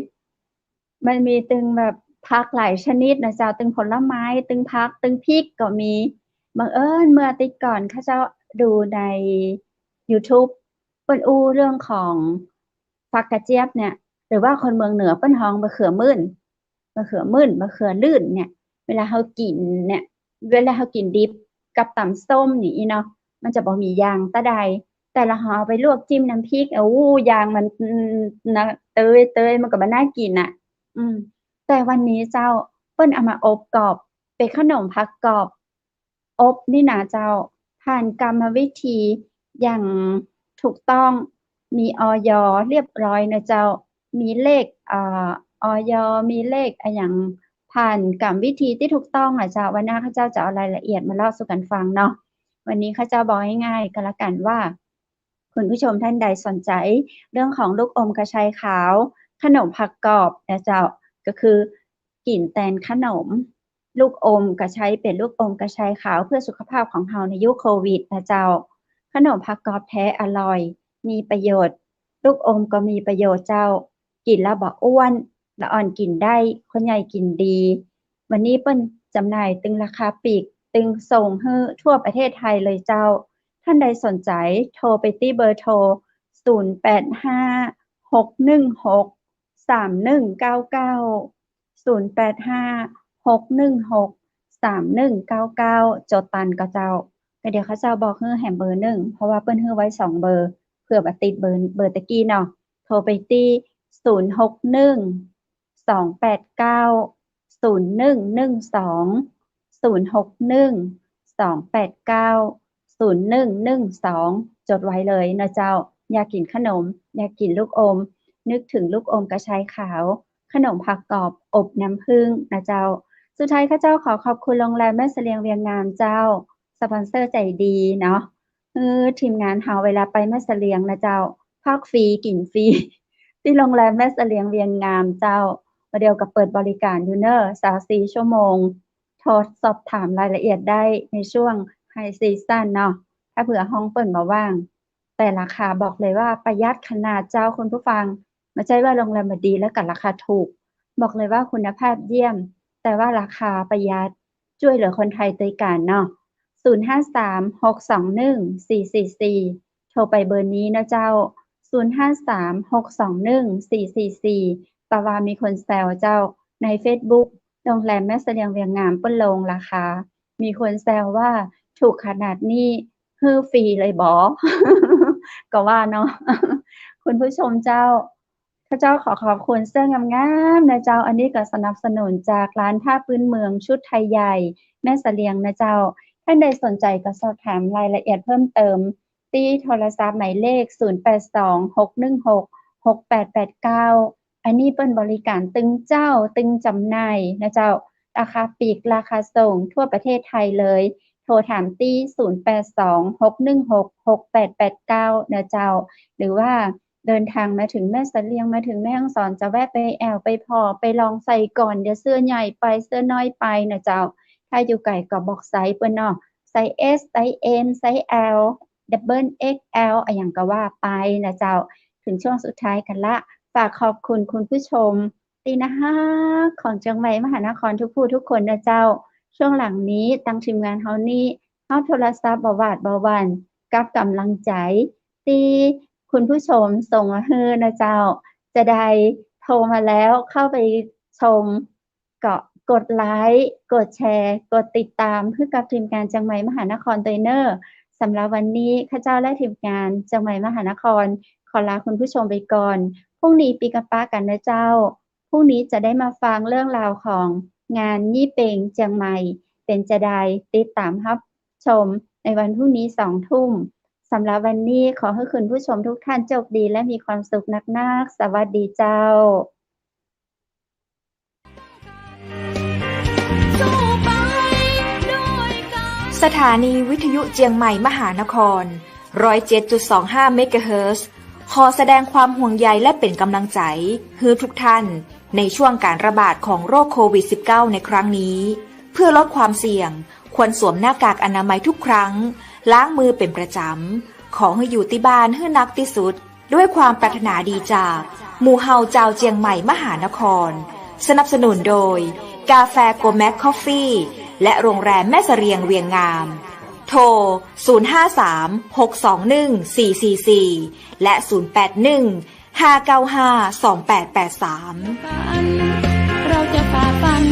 มันมีตึงแบบผักหลายชนิดนะเจ้าตึงผลไม้ตึงผักตึงพริกก็มีบังเอิญเมื่ออาทิตย์ก่อนข้าเจ้าดูในยูทูบเปิ้นอู้เรื่องของฟักกระเจี๊ยบเนี่ยหรือว่าคนเมืองเหนือเปิ้นฮ้องมะเขือมื่นมะเขือมื่นมะเขือลื่นเนี่ยเวลาเรากินเนี่ยเวลาเรากินดิบกับตำส้มนี่เนาะมันจะบ่มียางตะใดแต่ละเราเอาไปลวกจิ้มน้ำพริกยางมันนะเตยมันก็บ่น่ากินน่ะแต่วันนี้เจ้าเปิ้นเอามาอบกรอบเป็นขนมผักกรอบอบนี่นะเจ้าผ่านกรรมวิธีอย่างถูกต้องมีอย.เรียบร้อยนะเจ้ามีเลขอย.มีเลขอะหยัง ผ่านกรรมวิธีที่ถูกต้องอ่ะเจ้าวันหน้าข้าเจ้าจะเอารายละเอียดมาเล่าสู่กันฟังเนาะวันนี้ข้าเจ้าบอกง่ายๆกันละกันว่าคุณผู้ชมท่านใดสนใจเรื่องของลูกอมกระชายขาวขนมผักกรอบนะเจ้าก็คือกลิ่นแตนขนมลูกอมกระชายเป็นลูกอมกระชายขาวเพื่อสุขภาพของเราในยุคโควิดนะเจ้าขนมผักกรอบแท้อร่อยมีประโยชน์ลูกอมก็มีประโยชน์เจ้ากินแล้วบ่อ้วนละอ่อนกินได้คนใหญ่กินดีวันนี้เปิ้นจำหน่ายตึงราคาปลีกตึงส่งให้ทั่วประเทศไทยเลยเจ้าท่านใดสนใจโทรไปที่เบอร์โทร0856163199 0856163199 จดตันก็เจ้าก็เดี๋ยวเขาเจ้าบอกให้แหมเบอร์1เพราะว่าเปิ้นให้ไว้2เบอร์เผื่อบ่ติดเบอร์ตะกี้เนาะโทรไปที่0612890112จดไว้เลยนะเจ้าอยากกินขนมอยากกินลูกอมนึกถึงลูกอมกระชายขาวขนมผักกรอบอบน้ำผึ้งนะเจ้าสุดท้ายข้าเจ้าขอขอบคุณโรงแรมแม่เสลียงเวียงงามเจ้าสปอนเซอร์ใจดีเนาะทีมงานเฮาเวลาไปแม่เสลียงนะเจ้าพักฟรีกินฟรีที่โรงแรมแม่เสลียงเวียงงามเจ้าประเดี๋ยวก็เปิดบริการอยู่เนอะ24ชั่วโมงโทรสอบถามรายละเอียดได้ในช่วงไฮซีซั่นเนาะถ้าเผื่อห้องเปิดมาว่างแต่ราคาบอกเลยว่าประหยัดขนาดเจ้าคุณผู้ฟังไม่ใช่ว่าโรงแรมดีแล้วกับราคาถูกบอกเลยว่าคุณภาพเยี่ยมแต่ว่าราคาประหยัดช่วยเหลือคนไทยด้วยกันเนาะ0536214444โทรไปเบอร์นี้นะเจ้า0536214444ปาวามีคนแซวเจ้าใน Facebook โรงแรมแม่เสลียงเวียงงามเปิ้นลงราคามีคนแซวว่าถูกขนาดนี้ฮื้อฟรีเลยบ่ ก็ว่าเนาะ คุณผู้ชมเจ้าข้าเจ้าขอขอบคุณเสื้องามๆนะเจ้าอันนี้ก็สนับสนุนจากร้านผ้าพื้นเมืองชุดไทยใหญ่แม่เสลียงนะเจ้าท่านใดสนใจก็สอบถามรายละเอียดเพิ่มเติมที่โทรศัพท์หมายเลข0826166889อันนี้เปิ้นบริการตึงเจ้าตึงจำหน่ายนะเจ้าราคาปลีกราคาส่งทั่วประเทศไทยเลยโทรถามที่0826166889นะเจ้าหรือว่าเดินทางมาถึงแม่เสลียงมาถึงแม่ฮ่องสอนจะแวะไปแอวไปพอไปลองใส่ก่อนเดี๋ยวเสื้อใหญ่ไปเสื้อน้อยไปนะเจ้าถ้าอยู่ไกลก็บอกไซส์เปิ้นเนาะไซส์ S ไซส์ M ไซส์ L Double XL อะหยังก็ว่าไปนะเจ้าถึงช่วงสุดท้ายกันละฝากขอบคุณคุณผู้ชมตีนะฮะของเชียงใหม่มหานครทุกผู้ทุกคนนะเจ้าช่วงหลังนี้ตั้งทีมงานเฮานี่เฮาโทรศัพท์บ่วาดบ่วันกับกำลังใจที่คุณผู้ชมส่งมาให้นะเจ้าจะได้โทรมาแล้วเข้าไปชมก็กดไลค์กดแชร์กดติดตามเพื่อกับทีมงานเชียงใหม่มหานครตัวเนอร์สำหรับวันนี้ข้าเจ้าและทีมงานเชียงใหม่มหานครขอลาคุณผู้ชมไปก่อนพรุ่งนี้ปีกะป้ากันนะเจ้าพรุ่งนี้จะได้มาฟังเรื่องราวของงานยี่เปงเชียงใหม่เป็นจะได้ติดตามรับชมในวันพรุ่งนี้ 20:00 น.สำหรับวันนี้ขอให้คุณผู้ชมทุกท่านโชคดีและมีความสุขนักๆสวัสดีเจ้าสถานีวิทยุเจียงใหม่มหานคร 107.25 เมกะเฮิรตซ์ขอแสดงความห่วงใยและเป็นกำลังใจให้ทุกท่านในช่วงการระบาดของโรคโควิด -19 ในครั้งนี้เพื่อลดความเสี่ยงควรสวมหน้ากากอนามัยทุกครั้งล้างมือเป็นประจำขอให้อยู่ที่บ้านให้นักที่สุดด้วยความปรารถนาดีจากหมู่เฮาเจ้าเจียงใหม่มหานครสนับสนุนโดยกาแฟโกแม็กคอฟฟี่และโรงแรมแม่เสรียงเวียงงามโทร 053-621-444 และ 081-595-2883 เราจะฝ่าฟัน